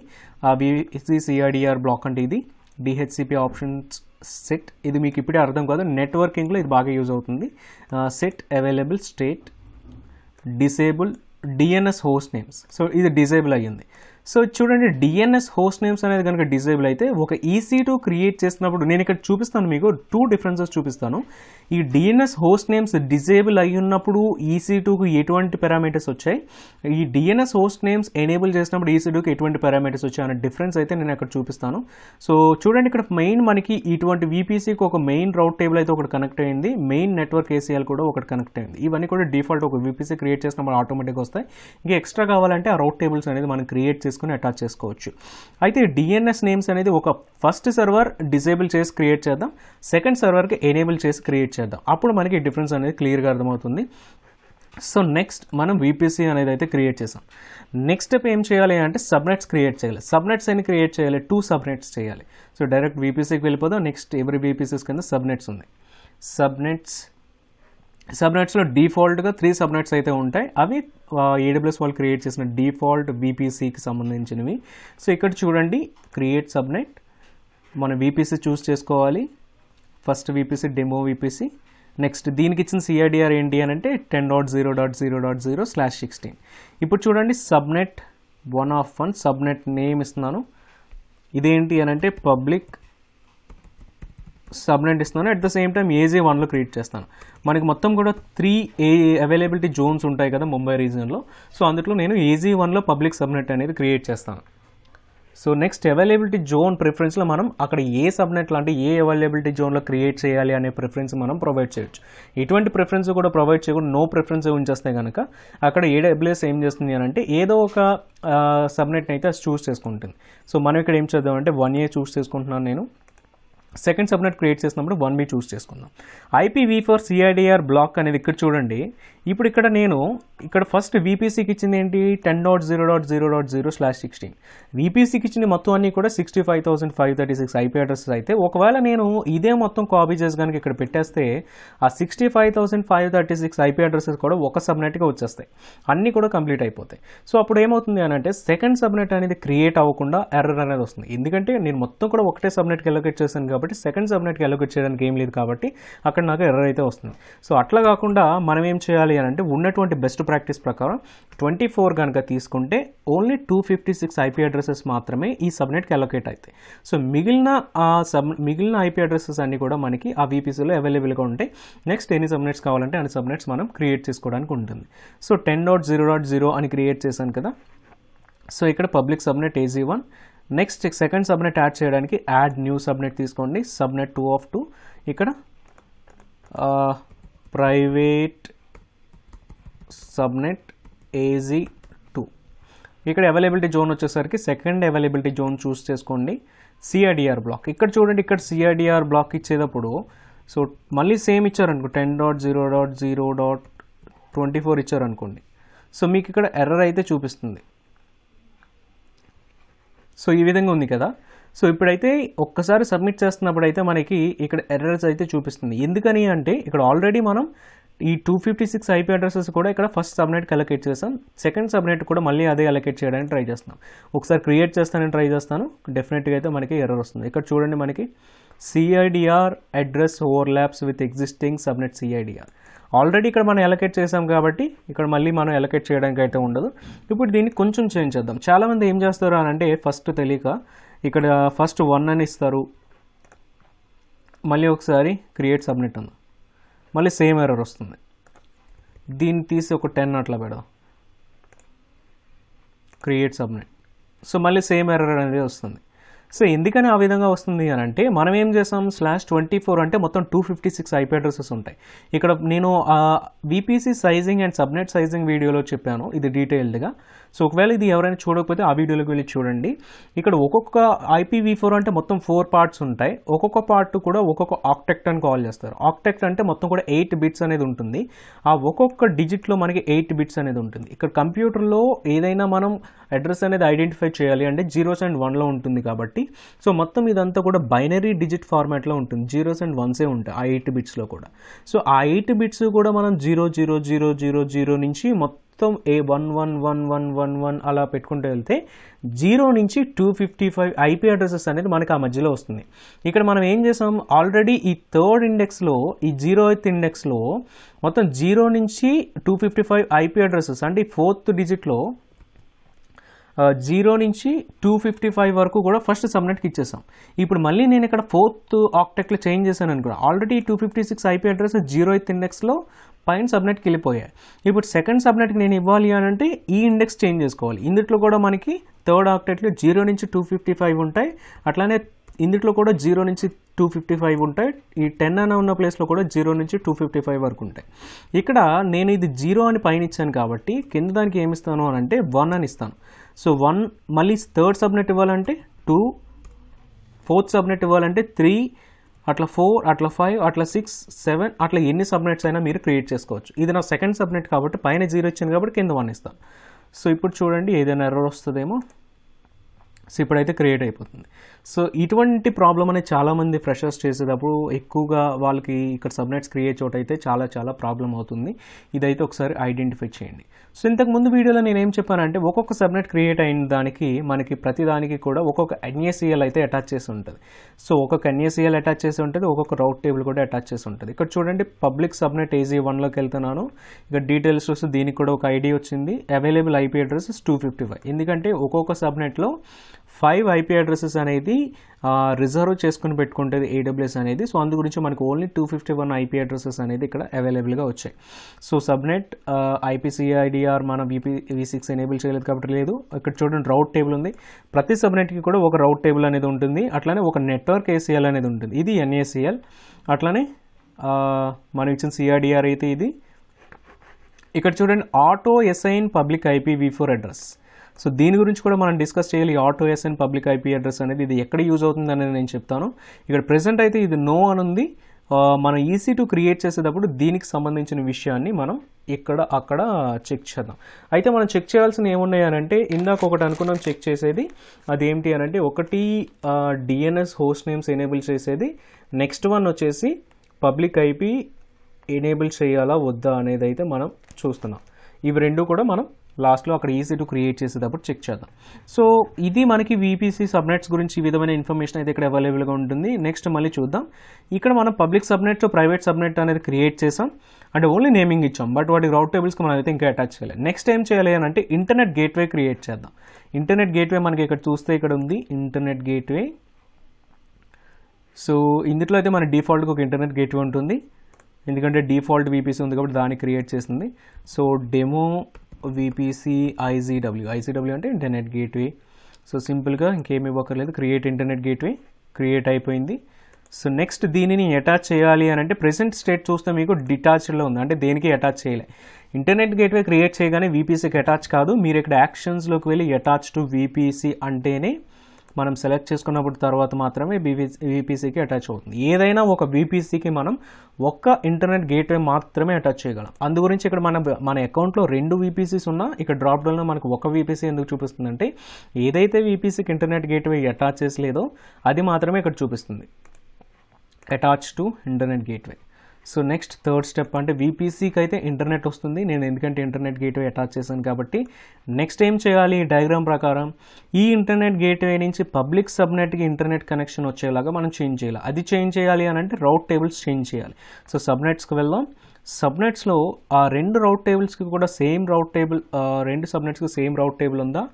VPC CADR బ్లాక్ అంటే ఇది. DHCP ఆప్షన్స్ సెట్, ఇది మీకు ఇప్పుడే అర్థం కాదు, నెట్వర్కింగ్లో ఇది బాగా యూజ్ అవుతుంది. Set available state, disable DNS host names. So ఇది డిజేబుల్ అయ్యింది. సో చూడండి DNS హోస్ట్ నేమ్స్ అనేది కనుక డిజేబుల్ అయితే ఒక EC2 క్రియేట్ చేసినప్పుడు నేను ఇక్కడ చూపిస్తాను మీకు 2 డిఫరెన్సెస్ చూపిస్తాను. ఈ DNS హోస్ట్ నేమ్స్ డిజేబుల్ అయి ఉన్నప్పుడు EC2కు ఎటువంటి పారామీటర్స్ వచ్చాయి, ఈ DNS హోస్ట్ నేమ్స్ ఎనేబుల్ చేసినప్పుడు EC2కి ఎటువంటి పారామీటర్స్ వచ్చాయి అనే డిఫరెన్స్ అయితే నేను అక్కడ చూపిస్తాను. సో చూడండి ఇక్కడ మెయిన్ మనకి ఇటువంటి VPCకి ఒక మెయిన్ రౌట్ టేబుల్ అయితే ఒకటి కనెక్ట్ అయింది, మెయిన్ నెట్వర్క్ ACL కూడా ఒకటి కనెక్ట్ అయింది. ఇవన్నీ కూడా డిఫాల్ట్ ఒక VPC క్రియేట్ చేసినప్పుడు ఆటోమేటిక్గా వస్తాయి. ఇంకా ఎక్స్ట్రా కావాలంటే ఆ రౌట్ టేబుల్స్ అనేది మనం క్రియేట్ చేసుకుని అటాచ్ చేసుకోవచ్చు. అయితే DNS నేమ్స్ అనేది ఒక ఫస్ట్ సర్వర్ డిజేబుల్ చేసి క్రియేట్ చేద్దాం, సెకండ్ సర్వర్కి ఎనేబుల్ చేసి క్రియేట్ చేద్దాం. అప్పుడు మనకి డిఫరెన్స్ అనేది క్లియర్గా అర్థమవుతుంది. సో నెక్స్ట్ మనం VPC అనేది అయితే క్రియేట్ చేసాం. నెక్స్ట్ స్టెప్ ఏం చేయాలి అంటే సబ్నెట్స్ క్రియేట్ చేయాలి. సబ్నెట్స్ అని క్రియేట్ చేయాలి, 2 సబ్నెట్స్ చేయాలి. సో డైరెక్ట్ VPCకి వెళ్ళిపోదాం. నెక్స్ట్ ఎవరి VPCస్ కింద సబ్నెట్స్ ఉంది. సబ్నెట్స్లో డిఫాల్ట్గా 3 సబ్నెట్స్ అయితే ఉంటాయి. అవి AWS వాళ్ళు క్రియేట్ చేసిన డిఫాల్ట్ VPCకి సంబంధించినవి. సో ఇక్కడ చూడండి క్రియేట్ సబ్నెట్, మన VPC చూస్ చేసుకోవాలి. First VPC demo VPC. Next దీనికి ఇచ్చిన CADR ఏంటి అని అంటే 10.0.0.0/16. ఇప్పుడు చూడండి సబ్నెట్ 1 సబ్నెట్ నేమ్ ఇస్తున్నాను. ఇదేంటి అని అంటే పబ్లిక్ సబ్నెట్ ఇస్తున్నాను. అట్ ద సేమ్ టైం AZ1లో క్రియేట్ చేస్తాను. మనకి మొత్తం కూడా 3 అవైలబిలిటీ జోన్స్ ఉంటాయి కదా ముంబై రీజియన్లో. సో అందులో నేను AZ1లో పబ్లిక్ సబ్నెట్ అనేది క్రియేట్ చేస్తాను. సో నెక్స్ట్ అవైలబిలిటీ జోన్ ప్రిఫరెన్స్లో మనం అక్కడ ఏ సబ్నెట్ లాంటి ఏ అవైలబిలిటీ జోన్లో క్రియేట్ చేయాలి అనే ప్రిఫరెన్స్ మనం ప్రొవైడ్ చేయొచ్చు. ఎటువంటి ప్రిఫరెన్స్ కూడా ప్రొవైడ్ చేయకుండా నో ప్రిఫరెన్స్ ఉంచేస్తే కనుక అక్కడ AWS ఏం చేస్తుంది అని అంటే ఏదో ఒక సబ్నెట్ని అయితే చూస్ చేసుకుంటుంది. సో మనం ఇక్కడ ఏం చేద్దామంటే 1A చూస్ చేసుకుంటున్నాను నేను. సెకండ్ సబ్నెట్ క్రియేట్ చేసినప్పుడు 1B చూస్ చేసుకుందాం. IPv4 CADR బ్లాక్ అనేది ఇక్కడ చూడండి. ఇప్పుడు ఇక్కడ నేను ఇక్కడ ఫస్ట్ VPCకి ఇచ్చింది ఏంటి 10.0.0.0/16. VPCకి ఇచ్చింది మొత్తం అన్నీ కూడా 65,536 IP అడ్రసెస్ అయితే ఒకవేళ నేను ఇదే మొత్తం కాపీ చేసి కనుక ఇక్కడ పెట్టేస్తే ఆ 65,536 IP అడ్రసెస్ కూడా ఒక సబ్నెట్గా వచ్చేస్తాయి, అన్నీ కూడా కంప్లీట్ అయిపోతాయి. సో అప్పుడు ఏమవుతుంది అని అంటే సెకండ్ సబ్నెట్ అనేది క్రియేట్ అవ్వకుండా ఎర్రర్ అనేది వస్తుంది. ఎందుకంటే నేను మొత్తం కూడా ఒకటే సబ్నెట్కి అలొకేట్ చేశాను కాబట్టి సెకండ్ సబ్నెట్కి అలొకేట్ చేయడానికి ఏం లేదు కాబట్టి అక్కడ నాకు ఎర్రర్ అయితే వస్తుంది. సో అట్లా కాకుండా మనం ఏం చేయాలి అని అంటే ఉన్నటువంటి బెస్ట్ ప్రాక్టీస్ ప్రకారం 24 కనుక తీసుకుంటే ఓన్లీ 256 IP అడ్రసెస్ మాత్రమే ఈ సబ్నెట్కి అలొకేట్ అవుతాయి. సో మిగిలిన IP అడ్రసెస్ అన్నీ కూడా మనకి ఆ VPCలో అవైలబుల్గా ఉంటాయి. నెక్స్ట్ ఎన్ని సబ్నెట్స్ కావాలంటే అన్ని సబ్నెట్స్ మనం క్రియేట్ చేసుకోవడానికి ఉంటుంది. సో 10.0.0 అని క్రియేట్ చేశాను కదా. సో ఇక్కడ public subnet AZ1. Next second subnet add చేయడానికి యాడ్ న్యూ సబ్నెట్ తీసుకోండి. Subnet 2 of 2. ఇక్కడ ప్రైవేట్ సబ్నెట్ AZ2. ఇక్కడ అవైలబిలిటీ జోన్ వచ్చేసరికి సెకండ్ అవైలబిలిటీ జోన్ చూస్ చేసుకోండి. CADR బ్లాక్ ఇక్కడ చూడండి, ఇక్కడ CADR బ్లాక్ ఇచ్చేటప్పుడు సో మళ్ళీ సేమ్ ఇచ్చారనుకో 10.0.0.24 ఇచ్చారనుకోండి. సో మీకు ఇక్కడ ఎర్రర్ అయితే చూపిస్తుంది. సో ఈ విధంగా ఉంది కదా. సో ఇప్పుడైతే ఒక్కసారి సబ్మిట్ చేస్తున్నప్పుడు అయితే మనకి ఇక్కడ ఎర్రర్స్ అయితే చూపిస్తుంది. ఎందుకని అంటే ఇక్కడ ఆల్రెడీ మనం ఈ 256 IP అడ్రసెస్ కూడా ఇక్కడ ఫస్ట్ సబ్నెట్కి అలొకేట్ చేస్తాం. సెకండ్ సబ్నెట్ కూడా మళ్ళీ అదే అలొకేట్ చేయడానికి ట్రై చేస్తున్నాం. ఒకసారి క్రియేట్ చేస్తానని ట్రై చేస్తాను, డెఫినెట్గా అయితే మనకి ఎర్రర్ వస్తుంది. ఇక్కడ చూడండి, మనకి CIDR address overlaps with existing subnet CIDR. Already ఇక్కడ మనం అలొకేట్ చేసాం కాబట్టి ఇక్కడ మళ్ళీ మనం అలొకేట్ చేయడానికి అయితే ఉండదు. ఇప్పుడు దీన్ని కొంచెం చేంజ్ చేద్దాం. చాలామంది ఏం చేస్తారు అని అంటే, ఫస్ట్ తెలియక ఇక్కడ ఫస్ట్ 1 అని ఇస్తారు, మళ్ళీ ఒకసారి క్రియేట్ సబ్నెట్ ఉంది, మళ్ళీ సేమ్ ఎర్రర్ వస్తుంది. దీన్ని తీసి ఒక 10 అట్లా పెడదాం, క్రియేట్ సబ్నెట్. సో మళ్ళీ సేమ్ ఎర్రర్ అనేది వస్తుంది. సో ఎందుకని ఆ విధంగా వస్తుంది అని అంటే, మనం ఏం చేసాం, /24 అంటే మొత్తం 256 IP అడ్రసెస్ ఉంటాయి. ఇక్కడ నేను VPC sizing and subnet sizing వీడియోలో చెప్పాను ఇది డీటెయిల్డ్గా. సో ఒకవేళ ఇది ఎవరైనా చూడకపోతే ఆ వీడియోలోకి వెళ్ళి చూడండి. ఇక్కడ ఒక్కొక్క IPv4 అంటే మొత్తం 4 పార్ట్స్ ఉంటాయి. ఒక్కొక్క పార్ట్ కూడా ఒక్కొక్క ఆక్టెక్ట్ అని కాల్ చేస్తారు. ఆక్టెక్ట్ అంటే మొత్తం కూడా 8 బిట్స్ అనేది ఉంటుంది. ఆ ఒక్కొక్క డిజిట్లో మనకి 8 బిట్స్ అనేది ఉంటుంది. ఇక్కడ కంప్యూటర్లో ఏదైనా మనం అడ్రస్ అనేది ఐడెంటిఫై చేయాలి అంటే 0s and 1లో ఉంటుంది కాబట్టి, సో మొత్తం ఇదంతా కూడా బైనరీ డిజిట్ ఫార్మాట్లో ఉంటుంది. 0s and 1s ఉంటాయి ఆ 8 బిట్స్లో కూడా. సో ఆ 8 బిట్స్ కూడా మనం 00000 నుంచి మొత్తం 111111 అలా పెట్టుకుంటూ వెళ్తే 0 నుంచి 255 IP అడ్రసెస్ అనేది మనకి ఆ మధ్యలో వస్తుంది. ఇక్కడ మనం ఏం చేసాం, ఆల్రెడీ ఈ థర్డ్ ఇండెక్స్లో, ఈ 0th ఇండెక్స్లో మొత్తం 0 నుంచి 255 IP అడ్రసెస్ అంటే ఈ 4th డిజిట్లో 0 నుంచి 255 వరకు కూడా ఫస్ట్ సబ్నెట్కి ఇచ్చేసాం. ఇప్పుడు మళ్ళీ నేను ఇక్కడ 4th ఆక్టెక్ట్లో చేంజ్ చేశాను అనుకో, ఆల్రెడీ 256 IP అడ్రస్ 0th ఇండెక్స్లో పైన సబ్నెట్కి వెళ్ళిపోయాయి. ఇప్పుడు సెకండ్ సబ్నెట్కి నేను ఇవ్వాలి అని అంటే ఈ ఇండెక్స్ చేంజ్ చేసుకోవాలి. ఇందులో కూడా మనకి థర్డ్ ఆక్టెక్ట్లో 0 నుంచి 255 ఉంటాయి, అట్లానే ఇందులో కూడా 0 నుంచి 255 ఉంటాయి. ఈ 10 అని ఉన్న ప్లేస్లో కూడా 0 నుంచి 255 వరకు ఉంటాయి. ఇక్కడ నేను ఇది 0 అని పైన ఇచ్చాను కాబట్టి కింద దానికి ఏమి ఇస్తాను అని అంటే 1 అని ఇస్తాను. సో 1, మళ్ళీ థర్డ్ సబ్నెట్ ఇవ్వాలంటే 2, ఫోర్త్ సబ్నెట్ ఇవ్వాలంటే 3, అట్లా 4, అట్లా 5, అట్లా 6, 7, అట్లా ఎన్ని సబ్నెట్స్ అయినా మీరు క్రియేట్ చేసుకోవచ్చు. ఇది నా సెకండ్ సబ్నెట్ కాబట్టి పైన 0 ఇచ్చింది కాబట్టి కింద 1 ఇస్తాను. సో ఇప్పుడు చూడండి, ఏదైనా ఎర్రర్ వస్తుందేమో. సో ఇప్పుడైతే క్రియేట్ అయిపోతుంది. సో ఇటువంటి ప్రాబ్లం అనేది చాలామంది ఫ్రెషర్స్ చేసేటప్పుడు ఎక్కువగా వాళ్ళకి ఇక్కడ సబ్నెట్స్ క్రియేట్ చోట అయితే చాలా ప్రాబ్లం అవుతుంది. ఇదైతే ఒకసారి ఐడెంటిఫై చేయండి. సో ఇంతకుముందు వీడియోలో నేను ఏం చెప్పానంటే, ఒక్కొక్క సబ్నెట్ క్రియేట్ అయిన దానికి మనకి ప్రతి దానికి కూడా ఒక్కొక్క NACL అయితే అటాచ్ చేసి ఉంటుంది. సో ఒక్కొక్క NACL అటాచ్ చేసి ఉంటుంది, ఒక్కొక్క రౌట్ టేబుల్ కూడా అటాచ్ చేసి ఉంటుంది. ఇక్కడ చూడండి, పబ్లిక్ సబ్నెట్ AZ1లోకి వెళ్తున్నాను. ఇక్కడ డీటెయిల్స్ చూస్తే దీనికి కూడా ఒక ID వచ్చింది. Available IP address 255. ఎందుకంటే ఒక్కొక్క సబ్నెట్లో 5 IP అడ్రసెస్ అనేది రిజర్వ్ చేసుకుని పెట్టుకుంటుంది AWS అనేది. సో అందు గురించి మనకు ఓన్లీ 251 IP అడ్రసెస్ అనేది ఇక్కడ అవైలబుల్గా వచ్చాయి. సో సబ్నెట్ IPCIDR మన V6 ఎనేబుల్ చేయలేదు కాబట్టి లేదు. ఇక్కడ చూడండి, రౌట్ టేబుల్ ఉంది. ప్రతి సబ్నెట్కి కూడా ఒక రౌట్ టేబుల్ అనేది ఉంటుంది. అట్లానే ఒక నెట్వర్క్ ACL అనేది ఉంటుంది. ఇది NACL. అట్లానే మనం ఇచ్చిన CIDR అయితే ఇది. ఇక్కడ చూడండి, auto assign public IPv4 address. So దీని గురించి కూడా మనం డిస్కస్ చేయాలి. Auto assign public IP address అనేది ఇది ఎక్కడ యూజ్ అవుతుంది అనేది నేను చెప్తాను. ఇక్కడ ప్రెసెంట్ అయితే ఇది నో అని ఉంది. మనం EC2 క్రియేట్ చేసేటప్పుడు దీనికి సంబంధించిన విషయాన్ని మనం ఇక్కడ అక్కడ చెక్ చేద్దాం. అయితే మనం చెక్ చేయాల్సిన ఏమున్నాయి అని అంటే, ఇందాక ఒకటి అనుకున్నాం చెక్ చేసేది. అదేంటి అని అంటే, ఒకటి DNS హోస్ట్ నేమ్స్ ఎనేబుల్ చేసేది, నెక్స్ట్ వన్ వచ్చేసి పబ్లిక్ IP ఎనేబుల్ చేయాలా వద్దా అనేది అయితే మనం చూస్తున్నాం. ఇవి రెండు కూడా మనం లాస్ట్లో అక్కడ EC2 క్రియేట్ చేసేటప్పుడు చెక్ చేద్దాం. సో ఇది మనకి VPC సబ్నెట్స్ గురించి ఈ విధమైన ఇన్ఫర్మేషన్ అయితే ఇక్కడ అవైలబుల్గా ఉంటుంది. నెక్స్ట్ మళ్ళీ చూద్దాం. ఇక్కడ మనం పబ్లిక్ సబ్నెట్ ప్రైవేట్ సబ్నెట్ అనేది క్రియేట్ చేసాం, అంటే ఓన్లీ నేమింగ్ ఇచ్చాం, బట్ వాటి రౌట్ టేబుల్స్కి మనం అయితే ఇంకా అటాచ్ చేయాలి. నెక్స్ట్ ఏం చేయాలి అని అంటే, ఇంటర్నెట్ గేట్వే క్రియేట్ చేద్దాం. ఇంటర్నెట్ గేట్వే మనకి ఇక్కడ చూస్తే ఇక్కడ ఉంది ఇంటర్నెట్ గేట్వే. సో ఇందులో అయితే మన డిఫాల్ట్గా ఒక ఇంటర్నెట్ గేట్వే ఉంటుంది, ఎందుకంటే డిఫాల్ట్ VPC ఉంది కాబట్టి దాన్ని క్రియేట్ చేసింది. సో డెమో VPC IZW అంటే ఇంటర్నెట్ గేట్వే. సో సింపుల్గా ఇంకేమి ఇవ్వక్కర్లేదు, క్రియేట్ ఇంటర్నెట్ గేట్వే క్రియేట్ అయిపోయింది. సో నెక్స్ట్ దీనిని అటాచ్ చేయాలి అని అంటే, ప్రెసెంట్ స్టేట్ చూస్తే మీకు డిటాచ్డ్లో ఉంది, అంటే దేనికి అటాచ్ చేయలే. ఇంటర్నెట్ గేట్వే క్రియేట్ చేయగానే VPCకి అటాచ్ కాదు. మీరు ఇక్కడ యాక్షన్స్లోకి వెళ్ళి అటాచ్ టు VPC అంటేనే మనం సెలెక్ట్ చేసుకున్నప్పుడు తర్వాత మాత్రమే VPCకి అటాచ్ అవుతుంది. ఏదైనా ఒక VPCకి మనం ఒక్క ఇంటర్నెట్ గేట్వే మాత్రమే అటాచ్ చేయగలం. అందు గురించి ఇక్కడ మన అకౌంట్లో 2 VPCs ఉన్నా ఇక్కడ డ్రాప్ డౌన్లో మనకు ఒక VPC ఎందుకు చూపిస్తుందంటే, ఏదైతే VPCకి ఇంటర్నెట్ గేట్వే అటాచ్ చేసలేదో అది మాత్రమే ఇక్కడ చూపిస్తుంది, attach to internet gateway. So next third step అంటే VPCకి అయితే ఇంటర్నెట్ వస్తుంది, నేను ఎందుకంటే ఇంటర్నెట్ గేట్వే అటాచ్ చేశాను కాబట్టి. నెక్స్ట్ ఏం చేయాలి, డయాగ్రామ్ ప్రకారం ఈ ఇంటర్నెట్ గేట్వే నుంచి పబ్లిక్ సబ్నెట్కి ఇంటర్నెట్ కనెక్షన్ వచ్చేలాగా మనం చేంజ్ చేయాలి. అది చేంజ్ చేయాలి అని అంటే రౌట్ టేబుల్స్ చేంజ్ చేయాలి. సో సబ్నెట్స్కి వెళ్దాం. సబ్నెట్స్లో ఆ రెండు రౌట్ టేబుల్స్కి కూడా సేమ్ రౌట్ టేబుల్, రెండు సబ్నెట్స్కి సేమ్ రౌట్ టేబుల్ ఉందా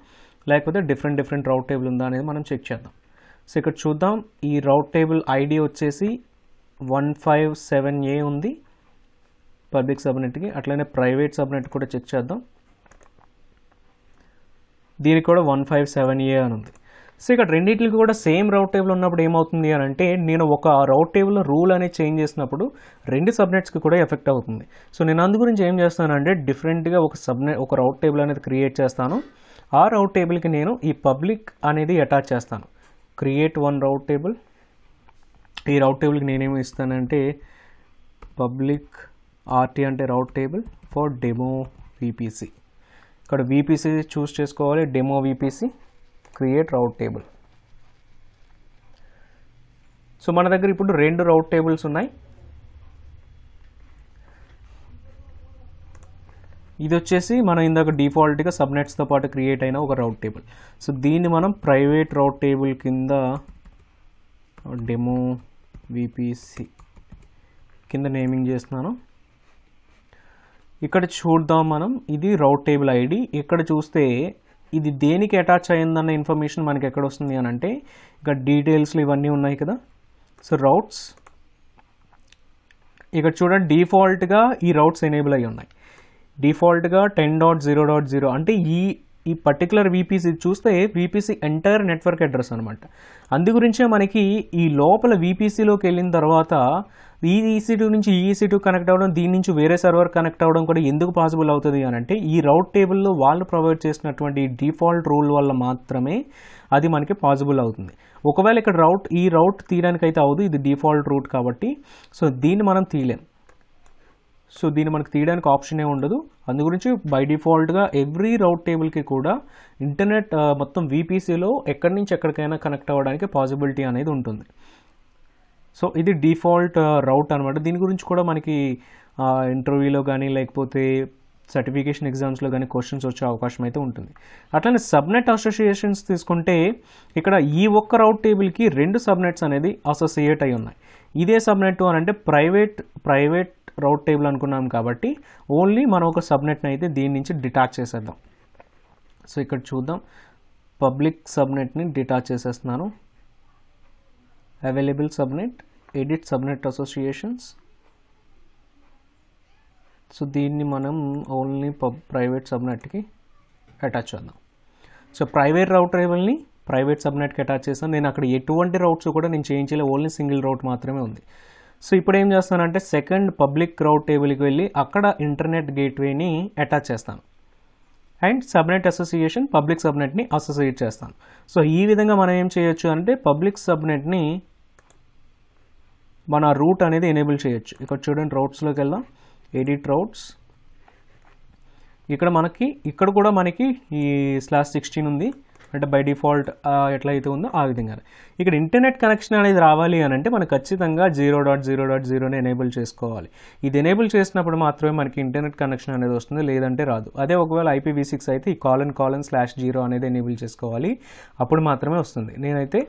లేకపోతే డిఫరెంట్ రౌట్ టేబుల్ ఉందా అనేది మనం చెక్ చేద్దాం. సో ఇక్కడ చూద్దాం, ఈ రౌట్ టేబుల్ ఐడి వచ్చేసి 157A ఉంది పబ్లిక్ సబ్నెట్కి. అట్లనే ప్రైవేట్ సబ్నెట్ కూడా చెక్ చేద్దాం, దీనికి కూడా 157A అని ఉంది. సో ఇక్కడ రెండింటికి కూడా సేమ్ రౌట్ టేబుల్ ఉన్నప్పుడు ఏమవుతుంది అని అంటే, నేను ఒక రౌట్ టేబుల్లో రూల్ అనేది చేంజ్ చేసినప్పుడు రెండు సబ్నెట్స్కి కూడా ఎఫెక్ట్ అవుతుంది. సో నేను అందు గురించి ఏం చేస్తానంటే డిఫరెంట్గా ఒక రౌట్ టేబుల్ అనేది క్రియేట్ చేస్తాను. ఆ రౌట్ టేబుల్కి నేను ఈ పబ్లిక్ అనేది అటాచ్ చేస్తాను. క్రియేట్ వన్ రౌట్ టేబుల్. ఈ రౌట్ టేబుల్కి నేనేమి ఇస్తానంటే పబ్లిక్ RT అంటే రౌట్ టేబుల్ ఫర్ డెమో VPC. ఇక్కడ VPC చూస్ చేసుకోవాలి, డెమో VPC, క్రియేట్ రౌట్ టేబుల్. సో మన దగ్గర ఇప్పుడు రెండు రౌట్ టేబుల్స్ ఉన్నాయి. ఇది వచ్చేసి మనం ఇందాక డిఫాల్ట్గా సబ్నెట్స్తో పాటు క్రియేట్ అయిన ఒక రౌట్ టేబుల్. సో దీన్ని మనం ప్రైవేట్ రౌట్ టేబుల్ కింద డెమో VPC కింద నేమింగ్ చేస్తున్నాను. ఇక్కడ చూద్దాం మనం, ఇది రౌట్ టేబుల్ ఐడి. ఇక్కడ చూస్తే ఇది దేనికి అటాచ్ అయ్యిందన్న ఇన్ఫర్మేషన్ మనకి ఎక్కడ వస్తుంది అని అంటే ఇక్కడ డీటెయిల్స్లో ఇవన్నీ ఉన్నాయి కదా. సో రౌట్స్ ఇక్కడ చూడండి, డిఫాల్ట్గా ఈ రౌట్స్ ఎనేబుల్ అయ్యి ఉన్నాయి. డిఫాల్ట్గా 10.0.0 అంటే ఈ పర్టికులర్ VPC చూస్తే VPC ఎంటైర్ నెట్వర్క్ అడ్రస్ అనమాట. అందు గురించే మనకి ఈ లోపల VPCలోకి వెళ్ళిన తర్వాత ఈ EC2 నుంచి EC2 కనెక్ట్ అవ్వడం, దీని నుంచి వేరే సర్వర్ కనెక్ట్ అవ్వడం కూడా ఎందుకు పాసిబుల్ అవుతుంది అని అంటే ఈ రౌట్ టేబుల్లో వాళ్ళు ప్రొవైడ్ చేసినటువంటి డిఫాల్ట్ రూల్ వల్ల మాత్రమే అది మనకి పాసిబుల్ అవుతుంది. ఒకవేళ ఇక్కడ ఈ రౌట్ తీయడానికి అయితే అవ్వదు, ఇది డిఫాల్ట్ రూట్ కాబట్టి. సో దీన్ని మనం తీయలేం. సో దీన్ని మనకు తీయడానికి ఆప్షనే ఉండదు. అందు గురించి బై డిఫాల్ట్గా ఎవ్రీ రౌట్ టేబుల్కి కూడా ఇంటర్నెట్ మొత్తం VPCలో ఎక్కడి నుంచి ఎక్కడికైనా కనెక్ట్ అవ్వడానికి పాసిబిలిటీ అనేది ఉంటుంది. సో ఇది డిఫాల్ట్ రౌట్ అనమాట. దీని గురించి కూడా మనకి ఇంటర్వ్యూలో కానీ లేకపోతే సర్టిఫికేషన్ ఎగ్జామ్స్లో కానీ క్వశ్చన్స్ వచ్చే అవకాశం అయితే ఉంటుంది. అట్లనే సబ్నెట్ అసోసియేషన్స్ తీసుకుంటే ఇక్కడ ఈ ఒక్క రౌట్ టేబుల్కి రెండు సబ్నెట్స్ అనేది అసోసియేట్ అయి ఉన్నాయి. ఇదే సబ్నెట్ అని అంటే ప్రైవేట్ రౌట్ టేబుల్ అనుకున్నాం కాబట్టి ఓన్లీ మనం ఒక సబ్నెట్ని అయితే దీని నుంచి డిటాచ్ చేసేద్దాం. సో ఇక్కడ చూద్దాం, పబ్లిక్ సబ్నెట్ని డిటాచ్ చేసేస్తున్నాను. Available subnet, edit subnet associations. So దీన్ని మనం ఓన్లీ ప్రైవేట్ సబ్నెట్కి అటాచ్ చేద్దాం. సో ప్రైవేట్ రౌట్ టేబుల్ని ప్రైవేట్ సబ్నెట్కి అటాచ్ చేస్తాను. నేను అక్కడ ఎటువంటి రౌట్స్ కూడా నేను చేంజ్ చేయలేదు, ఓన్లీ సింగిల్ రౌట్ మాత్రమే ఉంది. సో ఇప్పుడు ఏం చేస్తానంటే సెకండ్ పబ్లిక్ రౌట్ టేబుల్కి వెళ్ళి అక్కడ ఇంటర్నెట్ గేట్వేని అటాచ్ చేస్తాను అండ్ సబ్నెట్ అసోసియేషన్ పబ్లిక్ సబ్నెట్ని అసోసియేట్ చేస్తాను. సో ఈ విధంగా మనం ఏం చేయొచ్చు అంటే పబ్లిక్ సబ్నెట్ని మన రూట్ అనేది ఎనేబుల్ చేయొచ్చు. ఇక్కడ చూడండి, రౌట్స్లోకి వెళ్దాం, ఎడిట్ రౌట్స్. ఇక్కడ కూడా మనకి ఈ /16 ఉంది, అంటే బై డిఫాల్ట్ ఎట్లయితే ఉందో ఆ విధంగా. ఇక్కడ ఇంటర్నెట్ కనెక్షన్ అనేది రావాలి అని అంటే మనకు ఖచ్చితంగా 0.0.0ని ఎనేబుల్ చేసుకోవాలి. ఇది ఎనేబుల్ చేసినప్పుడు మాత్రమే మనకి ఇంటర్నెట్ కనెక్షన్ అనేది వస్తుంది, లేదంటే రాదు. అదే ఒకవేళ IPv6 అయితే ఈ ::/0 అనేది ఎనేబుల్ చేసుకోవాలి, అప్పుడు మాత్రమే వస్తుంది. నేనైతే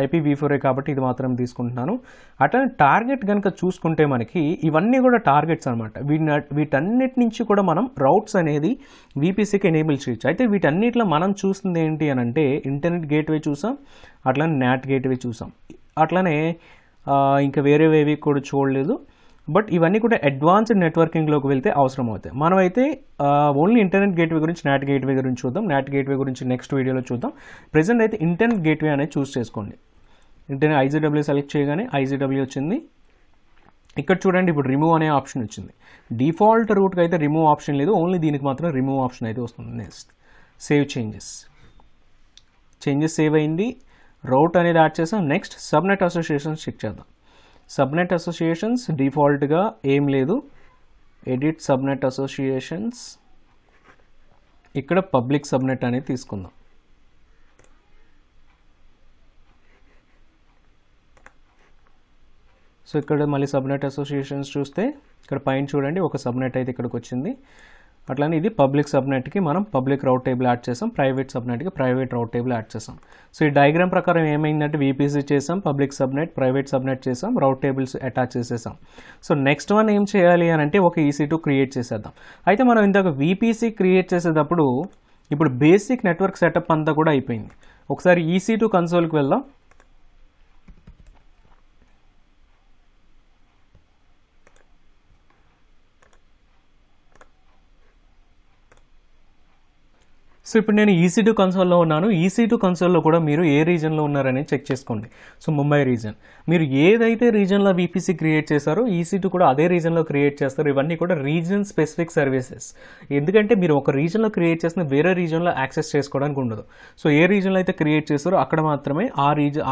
IPv4 కాబట్టి ఇది మాత్రం తీసుకుంటున్నాను. అట్లనే టార్గెట్ కనుక చూసుకుంటే మనకి ఇవన్నీ కూడా టార్గెట్స్ అనమాట. వీటన్నిటి నుంచి కూడా మనం రౌట్స్ అనేది VPCకి ఎనేబుల్ చేయొచ్చు. అయితే వీటన్నిటిలో మనం చూస్తుంది ఏంటి అని అంటే ఇంటర్నెట్ గేట్వే చూసాం, అట్లనే నాట్ గేట్వే చూసాం, అట్లనే ఇంకా వేరేవేవి కూడా చూడలేదు. బట్ ఇవన్నీ కూడా అడ్వాన్స్డ్ నెట్వర్కింగ్లోకి వెళ్తే అవసరం అవుతాయి. మనమైతే ఓన్లీ ఇంటర్నెట్ గేట్వే గురించి, నాట్ గేట్వే గురించి చూద్దాం. నాట్ గేట్వే గురించి నెక్స్ట్ వీడియోలో చూద్దాం. ప్రెజెంట్ అయితే ఇంటర్నెట్ గేట్వే అనేది చూస్ చేసుకోండి. ఇంటర్నెట్ IZW సెలెక్ట్ చేయగానే IZW వచ్చింది. ఇక్కడ చూడండి, ఇప్పుడు రిమూవ్ అనే ఆప్షన్ వచ్చింది. డిఫాల్ట్ రూట్కి అయితే రిమూవ్ ఆప్షన్ లేదు, ఓన్లీ దీనికి మాత్రం రిమూవ్ ఆప్షన్ అయితే వస్తుంది. నెక్స్ట్ సేవ్ చేంజెస్ సేవ్ అయింది, రౌట్ అనేది యాడ్ చేసాం. నెక్స్ట్ సబ్నెట్ అసోసియేషన్స్ చెక్ చేద్దాం. సబ్నెట్ అసోసియేషన్స్ డిఫాల్ట్గా ఏం లేదు, ఎడిట్ సబ్నెట్ అసోసియేషన్స్. ఇక్కడ పబ్లిక్ సబ్నెట్ అనేది తీసుకుందాం. సో సో ఇక్కడ మళ్ళీ సబ్నెట్ అసోసియేషన్స్ చూస్తే ఇక్కడ పైన చూడండి ఒక సబ్నెట్ అయితే ఇక్కడికి వచ్చింది. అట్లానే ఇది పబ్లిక్ సబ్నెట్కి మనం పబ్లిక్ రౌట్ టేబుల్ యాడ్ చేసాం, ప్రైవేట్ సబ్నెట్కి ప్రైవేట్ రౌట్ టేబుల్ యాడ్ చేసాం. సో ఈ డయాగ్రామ్ ప్రకారం ఏమైందంటే VPC చేసాం, పబ్లిక్ సబ్నెట్, ప్రైవేట్ సబ్నెట్ చేసాం, రౌట్ టేబుల్స్ అటాచ్ చేసేసాం. సో నెక్స్ట్ వన్ ఏం చేయాలి అని అంటే ఒక EC2 క్రియేట్ చేసేద్దాం. అయితే మనం ఇందాక VPC క్రియేట్ చేసేటప్పుడు ఇప్పుడు బేసిక్ నెట్వర్క్ సెటప్ అంతా కూడా అయిపోయింది. ఒకసారి EC2 కన్సోల్కి వెళ్దాం. సో ఇప్పుడు నేను EC2 కన్సోల్లో ఉన్నాను. EC2 కన్సోల్లో కూడా మీరు ఏ రీజన్లో ఉన్నారని చెక్ చేసుకోండి. సో ముంబై రీజన్, మీరు ఏదైతే రీజన్లో VPC క్రియేట్ చేశారో EC2 కూడా అదే రీజన్లో క్రియేట్ చేస్తారు. ఇవన్నీ కూడా రీజన్ స్పెసిఫిక్ సర్వీసెస్. ఎందుకంటే మీరు ఒక రీజన్లో క్రియేట్ చేసిన వేరే రీజన్లో యాక్సెస్ చేసుకోవడానికి ఉండదు. సో ఏ రీజన్లో అయితే క్రియేట్ చేస్తారో అక్కడ మాత్రమే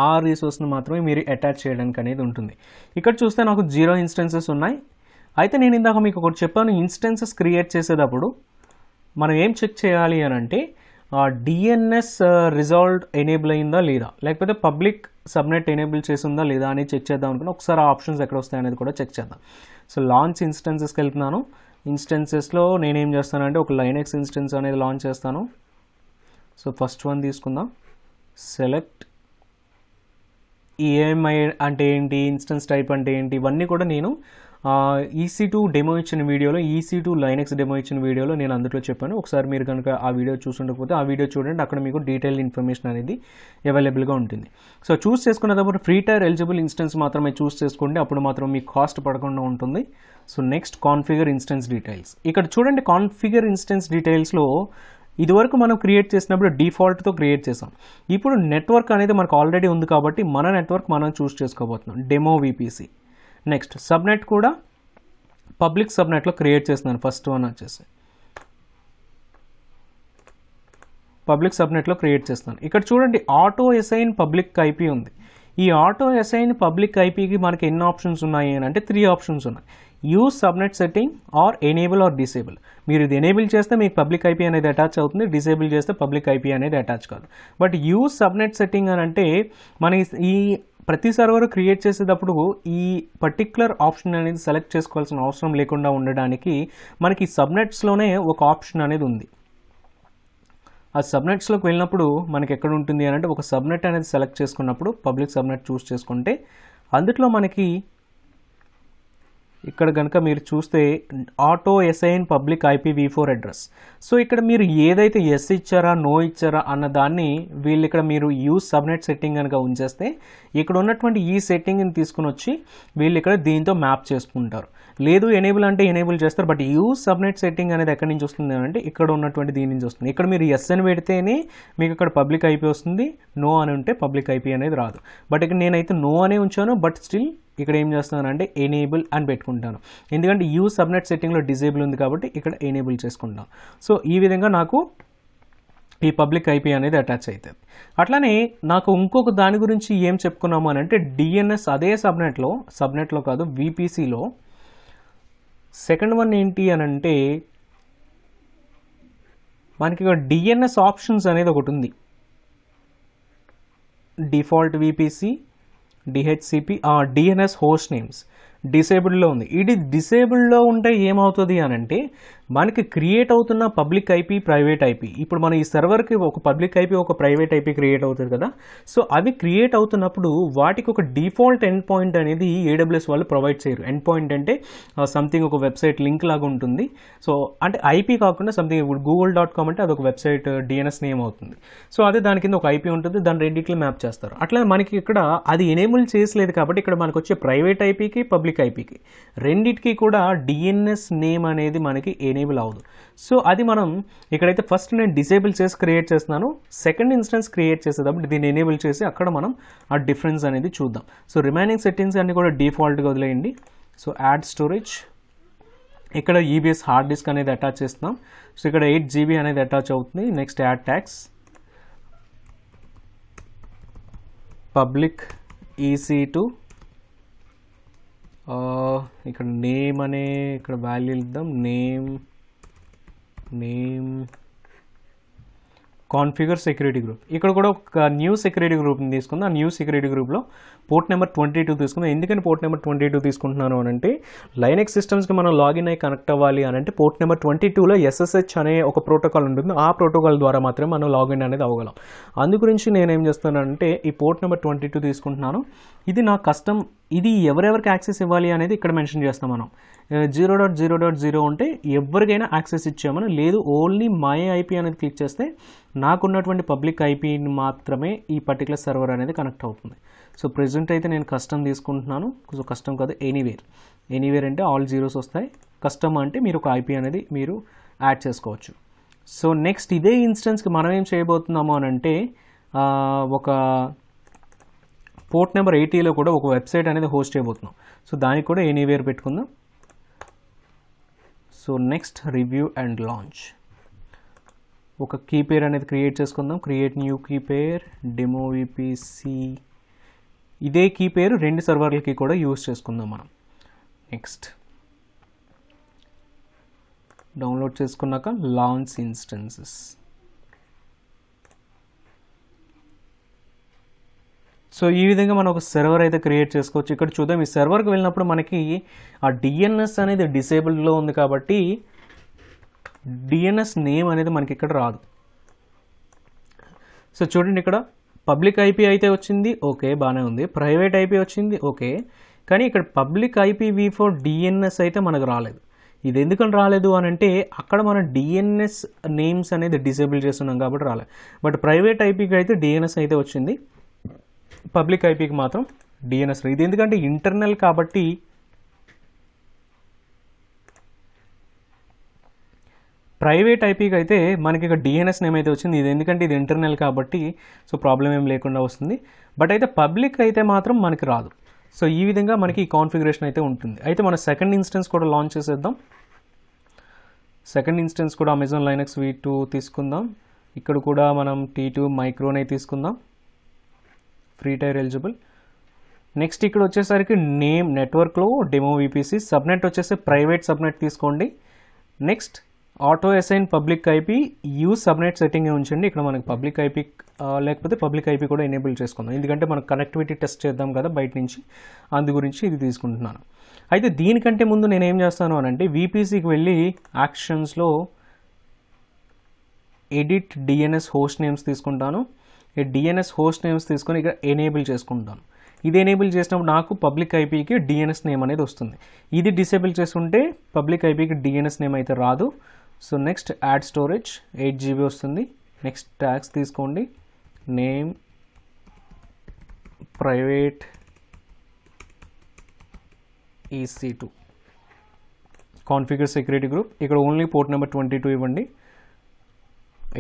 ఆ రిసోర్స్ని మాత్రమే మీరు అటాచ్ చేయడానికి అనేది ఉంటుంది. ఇక్కడ చూస్తే నాకు 0 ఇన్స్టెన్సెస్ ఉన్నాయి. అయితే నేను ఇందాక మీకు ఒకటి చెప్పాను, ఇన్స్టెన్సెస్ క్రియేట్ చేసేటప్పుడు మనం ఏం చెక్ చేయాలి అని అంటే DNS రిజాల్వ్ ఎనేబుల్ అయిందా లేదా, లేకపోతే పబ్లిక్ సబ్నెట్ ఎనేబుల్ చేసిందా లేదా అని చెక్ చేద్దాం అనుకున్నా. ఒకసారి ఆ ఆప్షన్స్ ఎక్కడ వస్తాయనేది కూడా చెక్ చేద్దాం. సో లాంచ్ ఇన్స్టెన్సెస్కి వెళ్తున్నాను. ఇన్స్టెన్సెస్లో నేనేం చేస్తానంటే ఒక లైనెక్స్ ఇన్స్టెన్స్ అనేది లాంచ్ చేస్తాను. సో ఫస్ట్ వన్ తీసుకుందాం. సెలెక్ట్ EMI అంటే ఏంటి, ఇన్స్టెన్స్ టైప్ అంటే ఏంటి, ఇవన్నీ కూడా నేను EC2 డెమో ఇచ్చిన వీడియోలో, EC2 లైనెక్స్ డెమో ఇచ్చిన వీడియోలో నేను అందులో చెప్పాను. ఒకసారి మీరు కనుక ఆ వీడియో చూసుండకపోతే ఆ వీడియో చూడండి, అక్కడ మీకు డీటెయిల్ ఇన్ఫర్మేషన్ అనేది అవైలబుల్గా ఉంటుంది. సో చూస్ చేసుకునేటప్పుడు ఫ్రీ టైర్ ఎలిజిబుల్ ఇన్స్టెన్స్ మాత్రమే చూస్ చేసుకోండి, అప్పుడు మాత్రం మీకు కాస్ట్ పడకుండా ఉంటుంది. So next configure instance details. ఇక్కడ చూడండి, కాన్ఫిగర్ ఇన్స్టెన్స్ డీటెయిల్స్లో ఇదివరకు మనం క్రియేట్ చేసినప్పుడు డిఫాల్ట్తో క్రియేట్ చేసాం. ఇప్పుడు నెట్వర్క్ అనేది మనకు ఆల్రెడీ ఉంది కాబట్టి మన నెట్వర్క్ మనం చూస్ చేసుకోబోతున్నాం, డెమో VPC. నెక్స్ట్ సబ్నెట్ కూడా పబ్లిక్ సబ్నెట్లో క్రియేట్ చేస్తున్నాను. ఫస్ట్ వన్ వచ్చేసి పబ్లిక్ సబ్నెట్లో క్రియేట్ చేస్తున్నాను. ఇక్కడ చూడండి ఆటో అసైన్ పబ్లిక్ IP ఉంది. ఈ ఆటో అసైన్ పబ్లిక్ IPకి మనకి ఎన్ని ఆప్షన్స్ ఉన్నాయి అని అంటే 3 ఆప్షన్స్ ఉన్నాయి. Use subnet setting or enable or disable. మీరు ఇది ఎనేబుల్ చేస్తే మీకు పబ్లిక్ IP అనేది అటాచ్ అవుతుంది, డిసేబుల్ చేస్తే పబ్లిక్ IP అనేది అటాచ్ కాదు. బట్ యూజ్ సబ్నెట్ సెట్టింగ్ అని అంటే మన ఈ ప్రతి సర్వర్ క్రియేట్ చేసేటప్పుడు ఈ పర్టిక్యులర్ ఆప్షన్ అనేది సెలెక్ట్ చేసుకోవాల్సిన అవసరం లేకుండా ఉండడానికి మనకి సబ్నెట్స్లోనే ఒక ఆప్షన్ అనేది ఉంది. ఆ సబ్నెట్స్లోకి వెళ్ళినప్పుడు మనకి ఎక్కడ ఉంటుంది అని అంటే ఒక సబ్నెట్ అనేది సెలెక్ట్ చేసుకున్నప్పుడు పబ్లిక్ సబ్నెట్ చూస్ చేసుకుంటే అందులో మనకి ఇక్కడ కనుక మీరు చూస్తే auto assign public IPv4 address. So ఇక్కడ మీరు ఏదైతే ఎస్ ఇచ్చారా నో ఇచ్చారా అన్న దాన్ని వీళ్ళు ఇక్కడ మీరు యూజ్ సబ్నెట్ సెట్టింగ్ కనుక ఉంచేస్తే ఇక్కడ ఉన్నటువంటి ఈ సెట్టింగ్ని తీసుకుని వచ్చి వీళ్ళు ఇక్కడ దీంతో మ్యాప్ చేసుకుంటారు. లేదు ఎనేబుల్ అంటే ఎనేబుల్ చేస్తారు, బట్ యూజ్ సబ్నెట్ సెట్టింగ్ అనేది ఎక్కడి నుంచి వస్తుంది అంటే ఇక్కడ ఉన్నటువంటి దీని నుంచి వస్తుంది. ఇక్కడ మీరు ఎస్ అని పెడితేనే మీకు ఇక్కడ పబ్లిక్ IP వస్తుంది, నో అని ఉంటే పబ్లిక్ IP అనేది రాదు. బట్ ఇక్కడ నేనైతే నో అనే ఉంచాను, బట్ స్టిల్ ఇక్కడ ఏం చేస్తున్నానంటే ఎనేబుల్ అని పెట్టుకుంటాను. ఎందుకంటే యూజ్ సబ్నెట్ సెట్టింగ్లో డిజేబుల్ ఉంది కాబట్టి ఇక్కడ ఎనేబుల్ చేసుకుంటాను. సో ఈ విధంగా నాకు ఈ పబ్లిక్ IP అనేది అటాచ్ అవుతుంది. అట్లానే నాకు ఇంకొక దాని గురించి ఏం చెప్పుకున్నాము అని అంటే DNS అదే సబ్నెట్లో కాదు VPCలో సెకండ్ వన్ ఏంటి అని అంటే మనకి ఇక్కడ DNS ఆప్షన్స్ అనేది ఒకటి ఉంది. Default VPC, DHCP, DNS host names డిసేబుల్డ్లో ఉంది. ఇది డిసేబుల్డ్లో ఉంటే ఏమవుతుంది అని అంటే మనకి క్రియేట్ అవుతున్న పబ్లిక్ IP, ప్రైవేట్ IP, ఇప్పుడు మన ఈ సర్వర్కి ఒక పబ్లిక్ IP ఒక ప్రైవేట్ IP క్రియేట్ అవుతుంది కదా. సో అవి క్రియేట్ అవుతున్నప్పుడు వాటికి ఒక డిఫాల్ట్ ఎండ్ పాయింట్ అనేది AWS వాళ్ళు ప్రొవైడ్ చేయరు. ఎండ్ పాయింట్ అంటే సంథింగ్ ఒక వెబ్సైట్ లింక్ లాగా ఉంటుంది. సో అంటే IP కాకుండా సంథింగ్ ఇప్పుడు google.com అంటే అదొక వెబ్సైట్ DNS నేమ్ అవుతుంది. సో అదే దాని కింద ఒక IP ఉంటుంది, దాన్ని రెండిట్లో మ్యాప్ చేస్తారు. అట్లా మనకి ఇక్కడ అది ఎనేబుల్ చేసలేదు కాబట్టి ఇక్కడ మనకు వచ్చే ప్రైవేట్ IPకి పబ్లిక్ IPకి రెండిటికి కూడా DNS నేమ్ అనేది మనకి ఎనేబుల్ అవ్వదు. సో అది మనం ఇక్కడైతే ఫస్ట్ నేను డిసేబుల్ చేసి క్రియేట్ చేస్తున్నాను, సెకండ్ ఇన్స్టెన్స్ క్రియేట్ చేసేటప్పుడు దీన్ని ఎనేబుల్ చేసి అక్కడ మనం ఆ డిఫరెన్స్ అనేది చూద్దాం. సో రిమైనింగ్ సెట్టింగ్స్ అన్ని కూడా డిఫాల్ట్గా వదిలేయండి. సో యాడ్ స్టోరేజ్, ఇక్కడ EBS హార్డ్ డిస్క్ అనేది అటాచ్ చేస్తున్నాం. సో ఇక్కడ 8 GB అనేది అటాచ్ అవుతుంది. Next add tags, public EC2, ఇక్కడ నేమ్ అనే ఇక్కడ వాల్యూ ఇద్దాం, నేమ్ కాన్ఫిగర్ సెక్యూరిటీ గ్రూప్. ఇక్కడ కూడా ఒక న్యూ సెక్యూరిటీ గ్రూప్ని తీసుకుందాం. ఆ న్యూ సెక్యూరిటీ గ్రూప్లో పోర్ట్ నెంబర్ 22 తీసుకుందాం. ఎందుకని పోర్ట్ నెంబర్ 22 తీసుకుంటున్నాను అని అంటే లైనెక్స్ సిస్టమ్స్కి మనం లాగిన్ అయ్యి కనెక్ట్ అవ్వాలి అని అంటే పోర్ట్ నెంబర్ 22లో SSH అనే ఒక ప్రోటోకాల్ ఉంటుంది. ఆ ప్రోటోకాల్ ద్వారా మాత్రమే మనం లాగిన్ అనేది అవ్వగలం. అందు గురించి నేనేం చేస్తానంటే ఈ పోర్ట్ నెంబర్ 22 తీసుకుంటున్నాను. ఇది నా కస్టమ్, ఇది ఎవరెవరికి యాక్సెస్ ఇవ్వాలి అనేది ఇక్కడ మెన్షన్ చేస్తాం మనం. 0.0.0 ఉంటే ఎవరికైనా యాక్సెస్ ఇచ్చామని, లేదు ఓన్లీ మై ఐపీ అనేది క్లిక్ చేస్తే నాకున్నటువంటి పబ్లిక్ ఐపీని మాత్రమే ఈ పర్టికులర్ సర్వర్ అనేది కనెక్ట్ అవుతుంది. సో ప్రెజెంట్ అయితే నేను కస్టమ్ తీసుకుంటున్నాను. సో కస్టమ్ కాదు, ఎనీవేర్ అంటే ఆల్ జీరోస్ వస్తాయి. కస్టమ్ అంటే మీరు ఒక ఐపీ అనేది మీరు యాడ్ చేసుకోవచ్చు. సో నెక్స్ట్ ఇదే ఇన్స్టెన్స్కి మనం ఏం చేయబోతున్నాము అని అంటే ఒక పోర్ట్ నెంబర్ 80లో కూడా ఒక వెబ్సైట్ అనేది హోస్ట్ చేయబోతున్నాం. సో దానికి కూడా ఎనీవేర్ పెట్టుకుందాం. So next review and launch. ఒక కీ పేర్ అనేది క్రియేట్ చేసుకుందాం. Create new key pair demo VPC. ఇదే కీ పేరు 2 సర్వర్లకి కూడా యూజ్ చేసుకుందాం మనం. నెక్స్ట్ డౌన్లోడ్ చేసుకున్నాక లాంచ్ ఇన్స్టెన్సెస్. సో ఈ విధంగా మనం ఒక సర్వర్ అయితే క్రియేట్ చేసుకోవచ్చు. ఇక్కడ చూద్దాం, ఈ సర్వర్కి వెళ్ళినప్పుడు మనకి ఆ డిఎన్ఎస్ అనేది డిసేబుల్డ్లో ఉంది కాబట్టి డిఎన్ఎస్ నేమ్ అనేది మనకి ఇక్కడ రాదు. సో చూడండి, ఇక్కడ పబ్లిక్ ఐపీ అయితే వచ్చింది, ఓకే బాగానే ఉంది. ప్రైవేట్ ఐపీ వచ్చింది, ఓకే. కానీ ఇక్కడ పబ్లిక్ IPv4 డిఎన్ఎస్ అయితే మనకు రాలేదు. ఇది ఎందుకని రాలేదు అని అంటే అక్కడ మనం డిఎన్ఎస్ నేమ్స్ అనేది డిసేబుల్ చేస్తున్నాం కాబట్టి రాలేదు. బట్ ప్రైవేట్ ఐపీకి అయితే డిఎన్ఎస్ అయితే వచ్చింది, పబ్లిక్ ఐపీకి మాత్రం డిఎన్ఎస్. ఇది ఎందుకంటే ఇంటర్నల్ కాబట్టి ప్రైవేట్ ఐపీకి అయితే మనకి ఇక్కడ డిఎన్ఎస్ నేమ్ అయితే వచ్చింది. ఇది ఎందుకంటే ఇది ఇంటర్నల్ కాబట్టి సో ప్రాబ్లం ఏం లేకుండా వస్తుంది. బట్ అయితే పబ్లిక్ అయితే మాత్రం మనకి రాదు. సో ఈ విధంగా మనకి ఈ కాన్ఫిగరేషన్ అయితే ఉంటుంది. అయితే మన సెకండ్ ఇన్స్టెన్స్ కూడా లాంచ్ చేసేద్దాం. సెకండ్ ఇన్స్టెన్స్ కూడా అమెజాన్ లైనక్స్ v2 తీసుకుందాం. ఇక్కడ కూడా మనం T2 మైక్రోనే తీసుకుందాం, ఫ్రీ టైర్ ఎలిజిబుల్. నెక్స్ట్ ఇక్కడ వచ్చేసరికి నేమ్ నెట్వర్క్లో డెమో విపిసి, సబ్నెట్ వచ్చేసి ప్రైవేట్ సబ్నెట్ తీసుకోండి. Next auto assign public IP use subnet setting ఉంచండి. ఇక్కడ మనకి పబ్లిక్ ఐపీ లేకపోతే పబ్లిక్ ఐపీ కూడా ఎనేబుల్ చేసుకుందాం, ఎందుకంటే మనం కనెక్టివిటీ టెస్ట్ చేద్దాం కదా బయట నుంచి, అందు గురించి ఇది తీసుకుంటున్నాను. అయితే దీనికంటే ముందు నేను ఏం చేస్తాను అని అంటే విపిసికి వెళ్ళి యాక్షన్స్లో ఎడిట్ డిఎన్ఎస్ హోస్ట్ నేమ్స్ తీసుకుంటాను. ఈ డిఎన్ఎస్ హోస్ట్ నేమ్స్ తీసుకొని ఇక్కడ ఎనేబుల్ చేసుకుంటాను. ఇది ఎనేబుల్ చేసినప్పుడు నాకు పబ్లిక్ ఐపీకి డిఎన్ఎస్ నేమ్ అనేది వస్తుంది. ఇది డిసేబుల్ చేసుకుంటే పబ్లిక్ ఐపీకి డిఎన్ఎస్ నేమ్ అయితే రాదు. So next add storage 8 GB వస్తుంది. నెక్స్ట్ ట్యాగ్స్ తీసుకోండి, name private EC2, configure security group. ఇక్కడ ఓన్లీ పోర్ట్ నెంబర్ 22 ఇవ్వండి,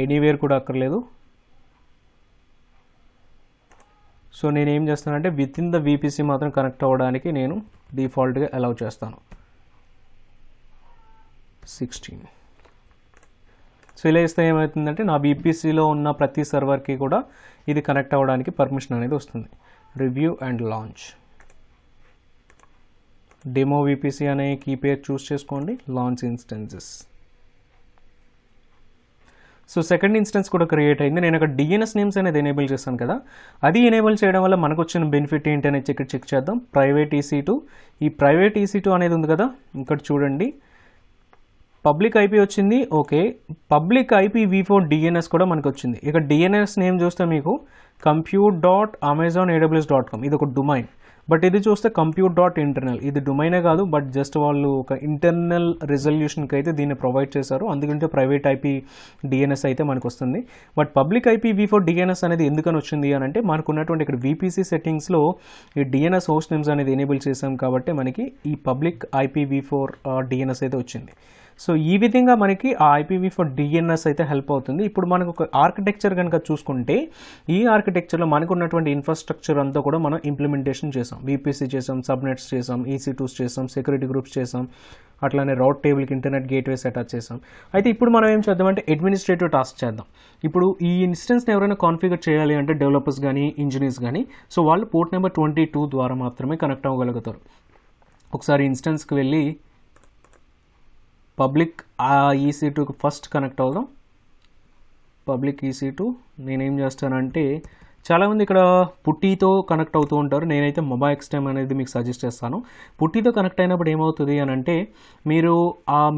ఎనీవేర్ కూడా అక్కర్లేదు. సో నేను ఏం చేస్తానంటే విత్ ఇన్ ద విపిసి మాత్రం కనెక్ట్ అవ్వడానికి నేను డిఫాల్ట్గా అలౌ చేస్తాను 16. సో ఇలా ఇస్తే ఏమవుతుందంటే నా విపిసిలో ఉన్న ప్రతి సర్వర్కి కూడా ఇది కనెక్ట్ అవ్వడానికి పర్మిషన్ అనేది వస్తుంది. Review and launch. Demo VPC అనే కీ పేర్ చూస్ చేసుకోండి, launch instances. So second instance కూడా క్రియేట్ అయింది. నేను అక్కడ డిఎన్ఎస్ నేమ్స్ అనేది ఎనేబుల్ చేస్తాను కదా, అది ఎనేబుల్ చేయడం వల్ల మనకు వచ్చిన బెనిఫిట్ ఏంటి అనేది ఇక్కడ చెక్ చేద్దాం. ప్రైవేట్ EC2, ఈ ప్రైవేట్ EC2 అనేది ఉంది కదా, ఇక్కడ చూడండి పబ్లిక్ ఐపీ వచ్చింది, ఓకే. పబ్లిక్ IPv4 డిఎన్ఎస్ కూడా మనకు వచ్చింది. ఇక డిఎన్ఎస్ నేమ్ చూస్తే మీకు compute.amazonaws.com, ఇది ఒక డొమైన్. బట్ ఇది చూస్తే compute.internal, ఇది డొమైనే కాదు, బట్ జస్ట్ వాళ్ళు ఒక ఇంటర్నల్ రిజల్యూషన్కి అయితే దీన్ని ప్రొవైడ్ చేశారు, అందుకంటే ప్రైవేట్ ఐపీ డిఎన్ఎస్ అయితే మనకు వస్తుంది. బట్ పబ్లిక్ IPv4 డిఎన్ఎస్ అనేది ఎందుకని వచ్చింది అని అంటే మనకు ఉన్నటువంటి ఇక్కడ విపిసి సెట్టింగ్స్లో ఈ డిఎన్ఎస్ హోస్ట్ నేమ్స్ అనేది ఎనేబుల్ చేసాం కాబట్టి మనకి ఈ పబ్లిక్ IPv4 డిఎన్ఎస్ అయితే వచ్చింది. సో ఈ విధంగా మనకి ఆ IPv4 డిఎన్ఎస్ అయితే హెల్ప్ అవుతుంది. ఇప్పుడు మనకు ఒక ఆర్కిటెక్చర్ కనుక చూసుకుంటే ఈ ఆర్కిటెక్చర్లో మనకు ఉన్నటువంటి ఇన్ఫ్రాస్ట్రక్చర్ అంతా కూడా మనం ఇంప్లిమెంటేషన్ చేసాం. విపిసి చేసాం, సబ్నెట్స్ చేసాం, EC2s చేసాం, సెక్యూరిటీ గ్రూప్స్ చేసాం, అట్లానే రౌట్ టేబుల్కి ఇంటర్నెట్ గేట్వేస్ అటాచ్ చేసాం. అయితే ఇప్పుడు మనం ఏం చేద్దామంటే అడ్మినిస్ట్రేటివ్ టాస్క్ చేద్దాం. ఇప్పుడు ఈ ఇన్స్టెన్స్ని ఎవరైనా కాన్ఫిగర్ చేయాలి అంటే డెవలపర్స్ కానీ ఇంజనీర్స్ కానీ, సో వాళ్ళు పోర్ట్ నెంబర్ 22 ద్వారా మాత్రమే కనెక్ట్ అవ్వగలుగుతారు. ఒకసారి ఇన్స్టెన్స్కి వెళ్ళి పబ్లిక్ EC2కి ఫస్ట్ కనెక్ట్ అవుదాం. పబ్లిక్ EC2 నేనేం చేస్తానంటే చాలామంది ఇక్కడ పుట్టితో కనెక్ట్ అవుతూ ఉంటారు. నేనైతే మొబైఎక్స్టెమ్ అనేది మీకు సజెస్ట్ చేస్తాను. పుట్టితో కనెక్ట్ అయినప్పుడు ఏమవుతుంది అని అంటే మీరు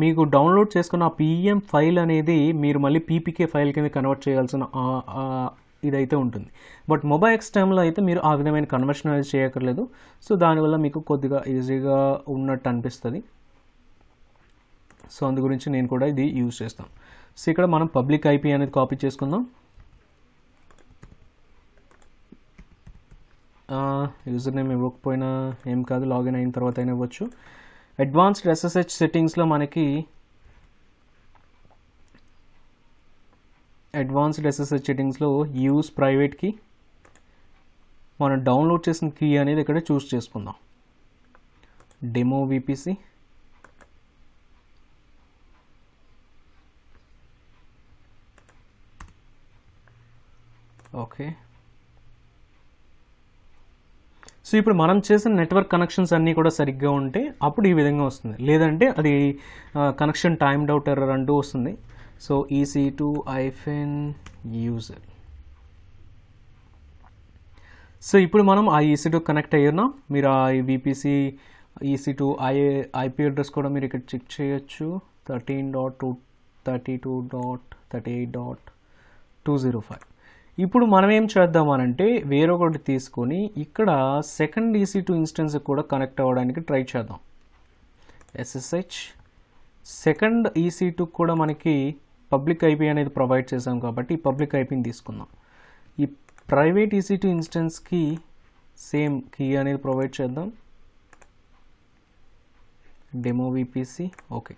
మీకు డౌన్లోడ్ చేసుకున్న ఆ PEM ఫైల్ అనేది మీరు మళ్ళీ PPK ఫైల్ కింద కన్వర్ట్ చేయాల్సిన ఇదైతే ఉంటుంది. బట్ మొబైఎక్స్టెమ్లో అయితే మీరు ఆ విధమైన కన్వర్షన్ అనేది చేయక్కర్లేదు. సో దానివల్ల మీకు కొద్దిగా ఈజీగా ఉన్నట్టు అనిపిస్తుంది. సో అందు గురించి నేను కూడా ఇది యూజ్ చేస్తాను. సో ఇక్కడ మనం పబ్లిక్ IP అనేది కాపీ చేసుకుందాం. యూజర్ నేమ్ ఇవ్వకపోయినా ఏం కాదు, లాగిన్ అయిన తర్వాత అయినా ఇవ్వచ్చు. అడ్వాన్స్డ్ SSH సెట్టింగ్స్లో మనకి యూజ్ ప్రైవేట్ కీ, మనం డౌన్లోడ్ చేసిన కీ అనేది ఇక్కడ చూస్ చేసుకుందాం. Demo VPC, okay. సో ఇప్పుడు మనం చేసిన నెట్వర్క్ కనెక్షన్స్ అన్నీ కూడా సరిగ్గా ఉంటే అప్పుడు ఈ విధంగా వస్తుంది. లేదంటే అది కనెక్షన్ టైమ్డ్ అవుట్ ఎర్రర్ అంటూ వస్తుంది. So EC2-user. సో ఇప్పుడు మనం ఆ EC2 కనెక్ట్ అయ్యున్నాం. మీరు ఆ VPC EC2 IP అడ్రస్ కూడా మీరు ఇక్కడ చెక్ చేయొచ్చు. 13.232.38.205. ఇప్పుడు మనం ఏం చేద్దామనంటే వేరొకటి తీసుకొని ఇక్కడ సెకండ్ EC2 ఇన్స్టెన్స్ కూడా కనెక్ట్ అవ్వడానికి ట్రై చేద్దాం. SSH సెకండ్ EC2 కూడా మనకి పబ్లిక్ IP అనేది ప్రొవైడ్ చేసాం కాబట్టి ఈ పబ్లిక్ IPని తీసుకుందాం. ఈ ప్రైవేట్ EC2 ఇన్స్టెన్స్కి సేమ్ కీ అనేది ప్రొవైడ్ చేద్దాం. Demo VPC, okay.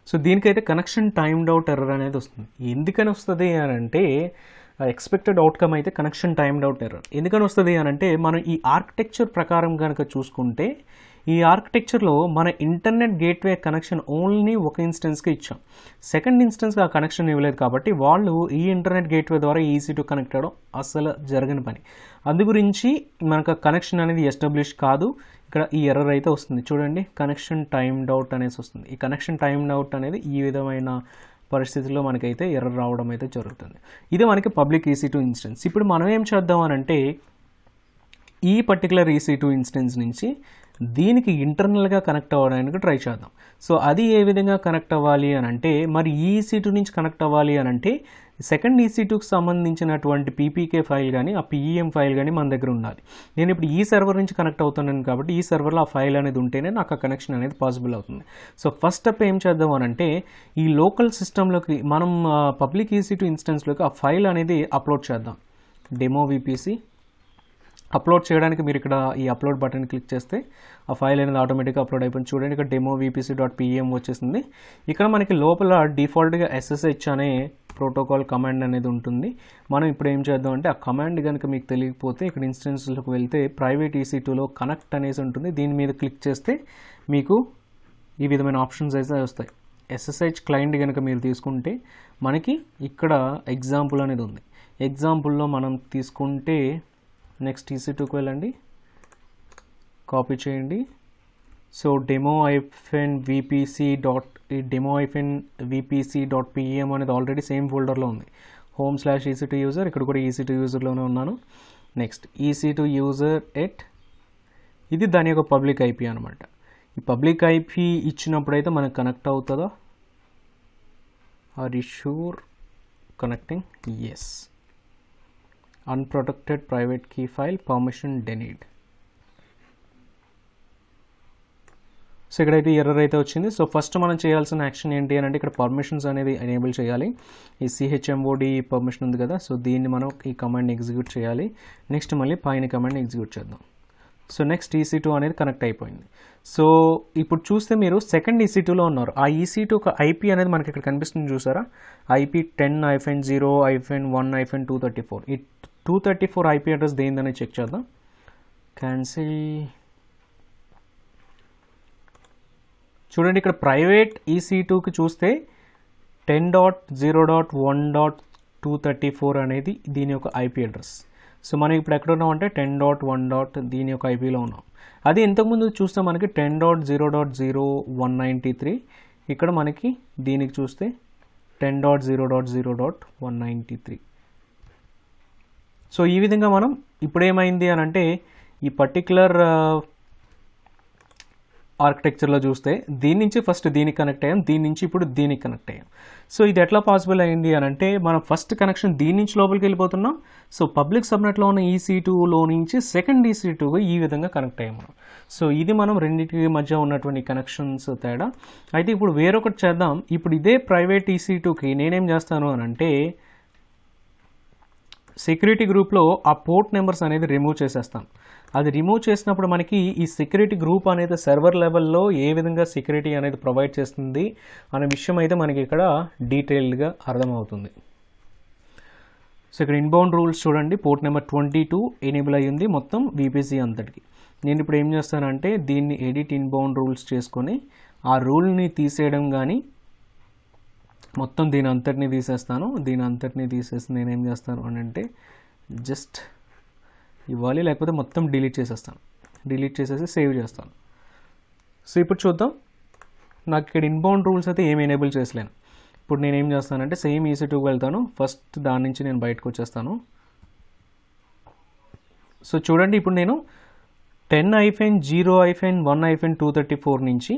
సో దీనికైతే కనెక్షన్ టైమ్డ్ అవుట్ ఎర్రర్ అనేది వస్తుంది. ఎందుకని వస్తుంది అని అంటే ఎక్స్పెక్టెడ్ అవుట్కమ్ అయితే కనెక్షన్ టైమ్డ్ అవుట్ ఎర్రర్. ఎందుకని వస్తుంది అని అంటే మనం ఈ ఆర్కిటెక్చర్ ప్రకారం కనుక చూసుకుంటే ఈ ఆర్కిటెక్చర్లో మన ఇంటర్నెట్ గేట్వే కనెక్షన్ ఓన్లీ ఒక ఇన్స్టెన్స్కి ఇచ్చాం. సెకండ్ ఇన్స్టెన్స్కి ఆ కనెక్షన్ ఇవ్వలేదు కాబట్టి వాళ్ళు ఈ ఇంటర్నెట్ గేట్వే ద్వారా EC2 కనెక్ట్ అవ్వడం అస్సలు జరగని పని. అందు గురించి మనకు కనెక్షన్ అనేది ఎస్టాబ్లిష్ కాదు. ఇక్కడ ఈ ఎర్రర్ అయితే వస్తుంది చూడండి, కనెక్షన్ టైమ్డ్ అవుట్ అనేసి వస్తుంది. ఈ కనెక్షన్ టైమ్డ్ అవుట్ అనేది ఈ విధమైన పరిస్థితుల్లో మనకైతే ఎర్రర్ రావడం అయితే జరుగుతుంది. ఇది మనకి పబ్లిక్ EC2 ఇన్స్టెన్స్. ఇప్పుడు మనం ఏం చేద్దాం అని అంటే ఈ పర్టికులర్ EC2 ఇన్స్టెన్స్ నుంచి దీనికి ఇంటర్నల్గా కనెక్ట్ అవ్వడానికి ట్రై చేద్దాం. సో అది ఏ విధంగా కనెక్ట్ అవ్వాలి అని అంటే మరి ఈ EC2 నుంచి కనెక్ట్ అవ్వాలి అని అంటే సెకండ్ EC2కి సంబంధించినటువంటి PPK ఫైల్ కానీ ఆ PEM ఫైల్ కానీ మన దగ్గర ఉండాలి. నేను ఇప్పుడు ఈ సర్వర్ నుంచి కనెక్ట్ అవుతున్నాను కాబట్టి ఈ సర్వర్లో ఆ ఫైల్ అనేది ఉంటేనే నాకు ఆ కనెక్షన్ అనేది పాసిబుల్ అవుతుంది. సో ఫస్ట్ స్టెప్ ఏం చేద్దాం అని అంటే ఈ లోకల్ సిస్టంలోకి మనం పబ్లిక్ EC2 ఇన్స్టెన్స్లోకి ఆ ఫైల్ అనేది అప్లోడ్ చేద్దాం. డెమో VPC అప్లోడ్ చేయడానికి మీరు ఇక్కడ ఈ అప్లోడ్ బటన్ క్లిక్ చేస్తే ఆ ఫైల్ అనేది ఆటోమేటిక్గా అప్లోడ్ అయిపోయింది. చూడండి ఇక్కడ డెమో VPC.pem వచ్చేసింది. ఇక్కడ మనకి లోపల డిఫాల్ట్గా SSH అనే ప్రోటోకాల్ కమాండ్ అనేది ఉంటుంది. మనం ఇప్పుడు ఏం చేద్దాం అంటే ఆ కమాండ్ కనుక మీకు తెలియకపోతే ఇక్కడ ఇన్స్టెన్స్లోకి వెళ్తే ప్రైవేట్ EC2లో కనెక్ట్ అనేసి ఉంటుంది. దీని మీద క్లిక్ చేస్తే మీకు ఈ విధమైన ఆప్షన్స్ అయితే వస్తాయి. SSH క్లయింట్ కనుక మీరు తీసుకుంటే మనకి ఇక్కడ ఎగ్జాంపుల్ అనేది ఉంది. ఎగ్జాంపుల్లో మనం తీసుకుంటే నెక్స్ట్ EC2కి వెళ్ళండి, కాపీ చేయండి. సో demo-vpc.pem అనేది ఆల్రెడీ సేమ్ ఫోల్డర్లో ఉంది. home/EC2 యూజర్, ఇక్కడ కూడా EC2 యూజర్లోనే ఉన్నాను. నెక్స్ట్ EC2 యూజర్ ఇది దాని యొక్క పబ్లిక్ IP అనమాట. ఈ పబ్లిక్ IP ఇచ్చినప్పుడైతే మనకు కనెక్ట్ అవుతుందా? Are you sure? Connecting, yes. unprotected private key file permission denied. So ఇక్కడైతే ఎర్రర్ అయితే వచ్చింది. సో ఫస్ట్ మనం చేయాల్సిన యాక్షన్ ఏంటి అని అంటే ఇక్కడ పర్మిషన్స్ అనేది ఎనేబుల్ చేయాలి. ఈ chmod పర్మిషన్ ఉంది కదా, సో దీన్ని మనం ఈ కమాండ్ని ఎగ్జిక్యూట్ చేయాలి. నెక్స్ట్ మళ్ళీ పైన కమాండ్ని ఎగ్జిక్యూట్ చేద్దాం. సో నెక్స్ట్ EC2 అనేది కనెక్ట్ అయిపోయింది. సో ఇప్పుడు చూస్తే మీరు సెకండ్ EC2లో ఉన్నారు. ఆ EC2 ఒక IP అనేది మనకి ఇక్కడ కనిపిస్తుంది చూసారా, IP 10-0-1-234. ఈ 234 IP అడ్రస్ దేనిదని చెక్ చేద్దాం. క్యాన్సిల్. చూడండి ఇక్కడ ప్రైవేట్ EC2కి చూస్తే 10.0.1.234 అనేది దీని యొక్క IP అడ్రస్. సో మనం ఇప్పుడు ఎక్కడ ఉన్నాం అంటే 10.1. దీని యొక్క IPలో ఉన్నాం. అది ఇంతకుముందు చూస్తే మనకి 10.0.0.193 ఇక్కడ మనకి దీనికి చూస్తే 10.0.0.193. సో ఈ విధంగా మనం ఇప్పుడు ఏమైంది అని అంటే ఈ పర్టికులర్ ఆర్కిటెక్చర్లో చూస్తే దీని నుంచి ఫస్ట్ దీనికి కనెక్ట్ అయ్యాం, దీని నుంచి ఇప్పుడు దీనికి కనెక్ట్ అయ్యాం. సో ఇది ఎట్లా పాసిబుల్ అయింది అని అంటే మనం ఫస్ట్ కనెక్షన్ దీని నుంచి లోపలికి వెళ్ళిపోతున్నాం. సో పబ్లిక్ సబ్నెట్లో ఉన్న EC2లో నుంచి సెకండ్ EC2గా ఈ విధంగా కనెక్ట్ అయ్యాం మనం. సో ఇది మనం రెండింటి మధ్య ఉన్నటువంటి కనెక్షన్స్ తేడా. అయితే ఇప్పుడు వేరొకటి చేద్దాం. ఇప్పుడు ఇదే ప్రైవేట్ EC2కి నేనేం చేస్తాను అని అంటే సెక్యూరిటీ గ్రూప్లో ఆ పోర్ట్ నెంబర్స్ అనేది రిమూవ్ చేసేస్తాను. అది రిమూవ్ చేసినప్పుడు మనకి ఈ సెక్యూరిటీ గ్రూప్ అనేది సర్వర్ లెవెల్లో ఏ విధంగా సెక్యూరిటీ అనేది ప్రొవైడ్ చేస్తుంది అనే విషయం అయితే మనకి ఇక్కడ డీటెయిల్డ్గా అర్థమవుతుంది. సో ఇక్కడ ఇన్బౌండ్ రూల్స్ చూడండి, పోర్ట్ నెంబర్ 22 ఎనేబుల్ అయ్యింది మొత్తం VPC అంతటికి. నేను ఇప్పుడు ఏం చేస్తానంటే దీన్ని ఎడిట్ ఇన్బౌండ్ రూల్స్ చేసుకొని ఆ రూల్ని తీసేయడం కానీ మొత్తం దీని అంతటిని తీసేస్తాను. దీని అంతటిని తీసేసి నేనేం చేస్తాను అని అంటే జస్ట్ ఇవ్వాలి, లేకపోతే మొత్తం డిలీట్ చేసేస్తాను. డిలీట్ చేసేసి సేవ్ చేస్తాను. సో ఇప్పుడు చూద్దాం, నాకు ఇక్కడ ఇన్బౌండ్ రూల్స్ అయితే ఏమి ఎనేబుల్ చేసలేను. ఇప్పుడు నేను ఏం చేస్తానంటే సేమ్ EC2కి వెళ్తాను. ఫస్ట్ దాని నుంచి నేను బయటకు వచ్చేస్తాను. సో చూడండి, ఇప్పుడు నేను 10-0-1-234 నుంచి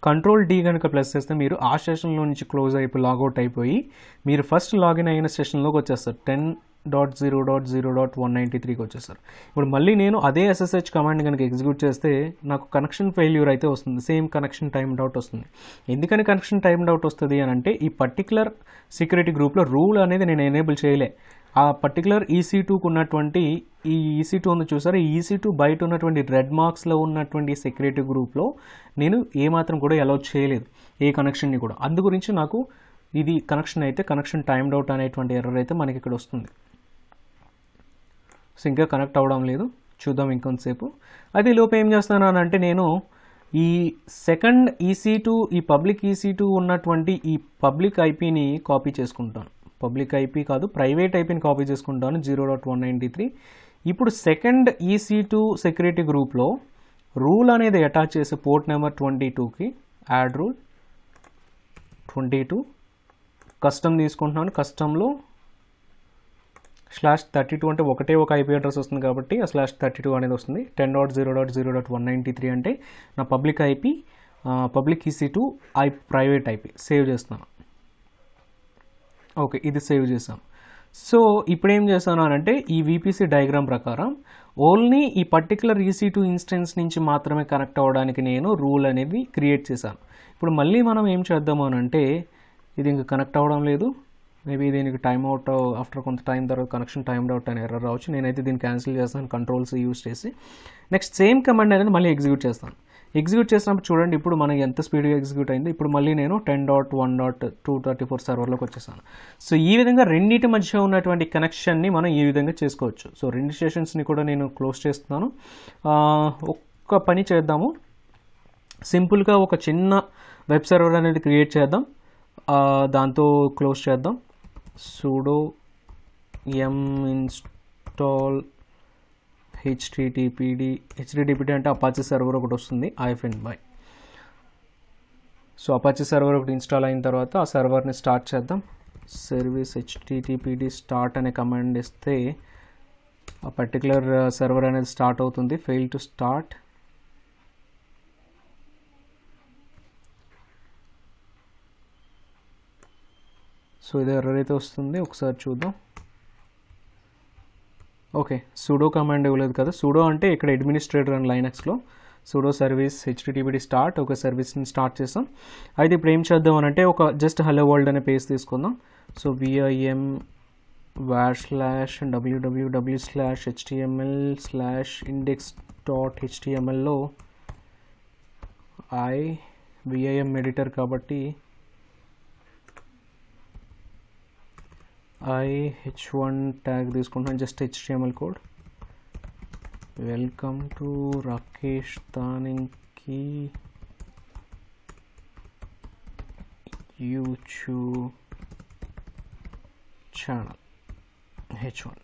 Ctrl-D కనుక ప్లస్ చేస్తే మీరు ఆ సెషన్లో నుంచి క్లోజ్ అయిపోయి లాగౌట్ అయిపోయి మీరు ఫస్ట్ లాగిన్ అయిన సెషన్లోకి వచ్చేస్తారు. 10.0.0.193కి వచ్చేస్తారు. ఇప్పుడు మళ్ళీ నేను అదే SSH కమాండ్ కనుక ఎగ్జిక్యూట్ చేస్తే నాకు కనెక్షన్ ఫెయిల్యూర్ అయితే వస్తుంది, సేమ్ కనెక్షన్ టైమ్డ్ అవుట్ వస్తుంది. ఎందుకని కనెక్షన్ టైమ్డ్ అవుట్ వస్తుంది అని అంటే ఈ పర్టికులర్ సెక్యూరిటీ గ్రూప్లో రూల్ అనేది నేను ఎనేబుల్ చేయలే. ఆ పర్టికులర్ EC2కు ఉన్నటువంటి ఈ EC2 ఉంది చూసారా, ఈ EC2 బయట ఉన్నటువంటి రెడ్ మార్క్స్లో ఉన్నటువంటి సెక్యూరిటీ గ్రూప్లో నేను ఏమాత్రం కూడా అలౌ చేయలేదు ఏ కనెక్షన్ని కూడా. అందు గురించి నాకు ఇది కనెక్షన్ అయితే కనెక్షన్ టైమ్డ్ అవుట్ అనేటువంటి ఎర్రర్ అయితే మనకి ఇక్కడ వస్తుంది. సో ఇంకా కనెక్ట్ అవ్వడం లేదు, చూద్దాం ఇంకొంతసేపు. అది లోపు ఏం చేస్తాను అని అంటే నేను ఈ సెకండ్ EC2 ఈ పబ్లిక్ EC2 ఉన్నటువంటి ఈ పబ్లిక్ IPని కాపీ చేసుకుంటాను. పబ్లిక్ IP కాదు, ప్రైవేట్ IPని కాపీ చేసుకుంటాను 0.193. ఇప్పుడు సెకండ్ EC2 సెక్యూరిటీ గ్రూప్లో రూల్ అనేది అటాచ్ చేసి పోర్ట్ నెంబర్ 22కి యాడ్ రూల్ 22 కస్టమ్ తీసుకుంటున్నాను. కస్టమ్లో /32 అంటే ఒకటే ఒక IP అడ్రస్ వస్తుంది కాబట్టి ఆ /32 అనేది వస్తుంది. 10.0.0.193 అంటే నా public IP, public EC2 private IP save చేస్తున్నాను. ఓకే, ఇది సేవ్ చేసాం. సో ఇప్పుడు ఏం చేస్తాను అంటే ఈ VPC డయాగ్రామ్ ప్రకారం ఓన్లీ ఈ పర్టికులర్ EC2 ఇన్స్టెన్స్ నుంచి మాత్రమే కనెక్ట్ అవ్వడానికి నేను రూల్ అనేది క్రియేట్ చేశాను. ఇప్పుడు మళ్ళీ మనం ఏం చేద్దాము అని అంటే ఇది ఇంకా కనెక్ట్ అవ్వడం లేదు, మేబీ దీనికి టైమ్ అవుట్ ఆఫ్టర్ కొంత టైం తర్వాత కనెక్షన్ టైమ్డ్ అవుట్ అని ఎర్రర్ రావచ్చు. నేనైతే దీన్ని క్యాన్సిల్ చేస్తాను Ctrl-C యూస్ చేసి. నెక్స్ట్ సేమ్ కమాండ్ అనేది మళ్ళీ ఎగ్జిక్యూట్ చేస్తాను. ఎగ్జిక్యూట్ చేసినప్పుడు చూడండి ఇప్పుడు మనకి ఎంత స్పీడ్గా ఎగ్జిక్యూట్ అయింది. ఇప్పుడు మళ్ళీ నేను 10.1.234 సర్వర్లోకి వచ్చేసాను. సో ఈ విధంగా రెండింటి మధ్య ఉన్నటువంటి కనెక్షన్ని మనం ఈ విధంగా చేసుకోవచ్చు. సో రెండు సెషన్స్ని కూడా నేను క్లోజ్ చేస్తున్నాను. ఒక్క పని చేద్దాము, సింపుల్గా ఒక చిన్న వెబ్ సర్వర్ అనేది క్రియేట్ చేద్దాం, దాంతో క్లోజ్ చేద్దాం. sudo yum install httpd అంటే అపాచీ సర్వర్ ఒకటి వస్తుంది -by. సో అపాచీ సర్వర్ ఒకటి ఇన్స్టాల్ అయిన తర్వాత ఆ సర్వర్ని స్టార్ట్ చేద్దాం. సర్వీస్ httpd స్టార్ట్ అనే కమాండ్ ఇస్తే ఆ పర్టికులర్ సర్వర్ అనేది స్టార్ట్ అవుతుంది. Fail to start. సో ఇది ఎర్రర్ అయితే వస్తుంది, ఒకసారి చూద్దాం. ఓకే, sudo కమాండ్ ఇవ్వలేదు కదా. sudo అంటే ఇక్కడ అడ్మినిస్ట్రేటర్ అని లైనక్స్లో sudo సర్వీస్ httpd స్టార్ట్, ఒక సర్వీస్ని స్టార్ట్ చేస్తాం. అయితే ఇప్పుడు ఏం చేద్దాం అని అంటే ఒక జస్ట్ హలో వరల్డ్ అనే పేజ్ తీసుకుందాం. సో vim www/html/index.htmlలో vim ఎడిటర్ కాబట్టి h1 ట్యాగ్ తీసుకుంటాను, just HTML code. Welcome to Rakesh Taninki YouTube channel h1.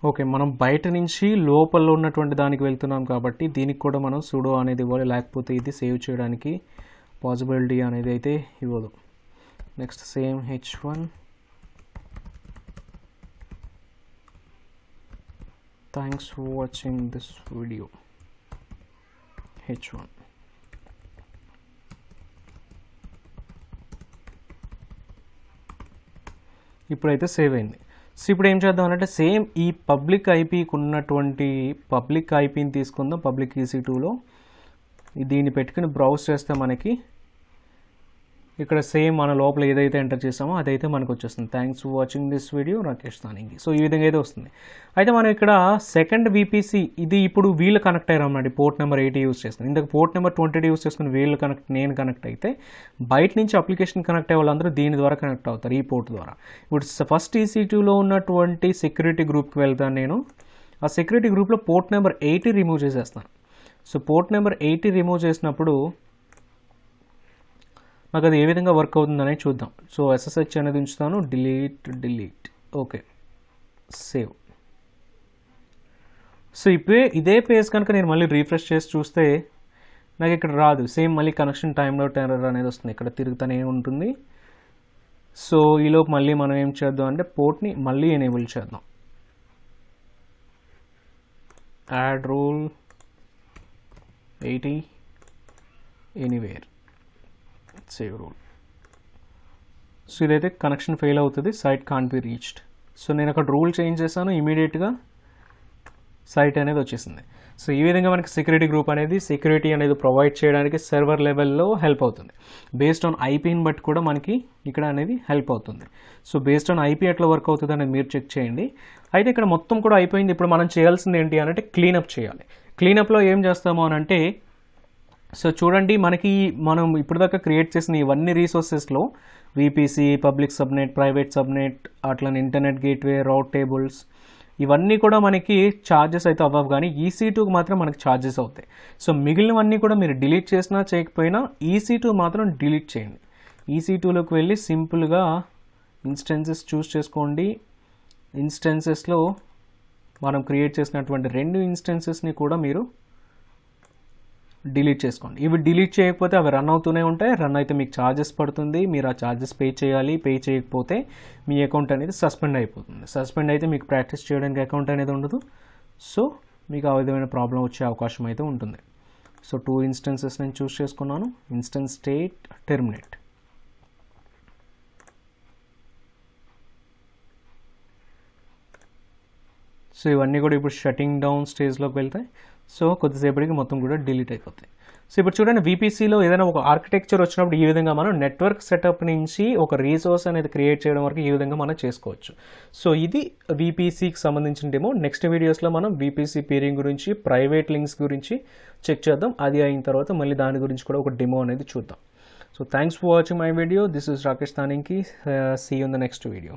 Okay, మనం బయట నుంచి లోపల ఉన్నటువంటి దానికి వెళ్తున్నాం కాబట్టి దీనికి కూడా మనం sudo అనేది ఇవ్వాలి, లేకపోతే ఇది సేవ్ చేయడానికి పాసిబిలిటీ అనేది అయితే ఇవ్వదు. Next same h1 thanks for watching this video h1. ఇప్పుడైతే సేవ్ అయింది. సో ఇప్పుడు ఏం చేద్దాం అంటే సేమ్ ఈ పబ్లిక్ ఐపీకి ఉన్నటువంటి పబ్లిక్ ఐపీని తీసుకుందాం. పబ్లిక్ EC2లో దీన్ని పెట్టుకుని బ్రౌజ్ చేస్తే మనకి ఇక్కడ సేమ్ మన లోపల ఏదైతే ఎంటర్ చేసామో అదైతే మనకు వచ్చేస్తుంది. Thanks for watching this video Rakesh Taningi. So ఈ విధంగా అయితే వస్తుంది. అయితే మనం ఇక్కడ సెకండ్ VPC ఇది ఇప్పుడు వీళ్ళు కనెక్ట్ అయ్యారు అన్నమాట. పోర్ట్ నెంబర్ 80 యూస్ చేసుకుని, ఇంతకు పోర్ట్ నెంబర్ 20 యూస్ చేసుకుని నేను కనెక్ట్ అయితే బయట నుంచి అప్లికేషన్ కనెక్ట్ అయ్యే వాళ్ళందరూ దీని ద్వారా కనెక్ట్ అవుతారు, ఈ పోర్ట్ ద్వారా. ఇప్పుడు ఫస్ట్ EC2లో ఉన్నటువంటి సెక్యూరిటీ గ్రూప్కి వెళ్తాను నేను. ఆ సెక్యూరిటీ గ్రూప్లో పోర్ట్ నెంబర్ 80 రిమూవ్ చేసేస్తాను. సో పోర్ట్ నెంబర్ 80 రిమూవ్ చేసినప్పుడు నాకు అది ఏ విధంగా వర్క్ అవుతుందని చూద్దాం. సో SSH అనేది ఉంచుతాను, డిలీట్. Okay, save. సో ఇదే పేజ్ కనుక నేను మళ్ళీ రీఫ్రెష్ చేసి చూస్తే నాకు ఇక్కడ రాదు, సేమ్ మళ్ళీ కనెక్షన్ టైమ్అవుట్ ఎర్రర్ అనేది వస్తుంది, ఇక్కడ తిరుగుతూనే ఉంటుంది. సో ఈలోపు మళ్ళీ మనం ఏం చేద్దాం అంటే పోర్ట్ని మళ్ళీ ఎనేబుల్ చేద్దాం. Add rule 80 anywhere, save rule. So ఇదైతే కనెక్షన్ ఫెయిల్ అవుతుంది, site can't be reached. So నేను అక్కడ రూల్ చేంజ్ చేశాను, ఇమీడియట్గా సైట్ అనేది వచ్చేసింది. సో ఈ విధంగా మనకి సెక్యూరిటీ అనేది ప్రొవైడ్ చేయడానికి సర్వర్ లెవెల్లో హెల్ప్ అవుతుంది. బేస్డ్ ఆన్ ఐపీని బట్టి కూడా మనకి ఇక్కడ అనేది హెల్ప్ అవుతుంది. సో బేస్డ్ ఆన్ ఐపీ ఎట్లా వర్క్ అవుతుంది అనేది మీరు చెక్ చేయండి. అయితే ఇక్కడ మొత్తం కూడా అయిపోయింది. ఇప్పుడు మనం చేయాల్సింది ఏంటి అంటే క్లీనప్ చేయాలి. క్లీనప్లో ఏం చేస్తాము అని అంటే, సో చూడండి మనం ఇప్పటిదాకా క్రియేట్ చేసిన ఇవన్నీ రీసోర్సెస్లో VPC, public subnet, private subnet, అట్లనే ఇంటర్నెట్ గేట్వే, రౌట్ టేబుల్స్, ఇవన్నీ కూడా మనకి ఛార్జెస్ అయితే అవ్వవు, కానీ EC2కి మాత్రం మనకి ఛార్జెస్ అవుతాయి. సో మిగిలినవన్నీ కూడా మీరు డిలీట్ చేసినా చేయకపోయినా EC2 మాత్రం డిలీట్ చేయండి. EC2లోకి వెళ్ళి సింపుల్గా ఇన్స్టెన్సెస్ చూస్ చేసుకోండి. ఇన్స్టెన్సెస్లో మనం క్రియేట్ చేసినటువంటి 2 ఇన్స్టెన్సెస్ని కూడా మీరు డిలీట్ చేసుకోండి. ఇవి డిలీట్ చేయకపోతే అవి రన్ అవుతూనే ఉంటాయి. రన్ అయితే మీకు ఛార్జెస్ పడుతుంది, మీరు ఆ ఛార్జెస్ పే చేయాలి. పే చేయకపోతే మీ అకౌంట్ అనేది సస్పెండ్ అయిపోతుంది. సస్పెండ్ అయితే మీకు ప్రాక్టీస్ చేయడానికి అకౌంట్ అనేది ఉండదు. సో మీకు ఆ విధమైన ప్రాబ్లం వచ్చే అవకాశం అయితే ఉంటుంది. సో 2 ఇన్స్టెన్సెస్ నేను చూస్ చేసుకున్నాను. Instance state terminate. సో ఇవన్నీ కూడా ఇప్పుడు షటింగ్ డౌన్ స్టేజ్లోకి వెళ్తాయి. సో కొద్దిసేపటికి మొత్తం కూడా డిలీట్ అయిపోతాయి. సో ఇప్పుడు చూడండి, VPCలో ఏదైనా ఒక ఆర్కిటెక్చర్ వచ్చినప్పుడు ఈ విధంగా మనం నెట్వర్క్ సెటప్ నుంచి ఒక రీసోర్స్ అనేది క్రియేట్ చేయడం వరకు ఈ విధంగా మనం చేసుకోవచ్చు. సో ఇది VPCకి సంబంధించిన డెమో. నెక్స్ట్ వీడియోస్లో మనం VPC పీరింగ్ గురించి, ప్రైవేట్ లింక్స్ గురించి చెక్ చేద్దాం. అది అయిన తర్వాత మళ్ళీ దాని గురించి కూడా ఒక డెమో అనేది చూద్దాం. So thanks for watching my video. This is Rakesh Taningi. See you in the next video.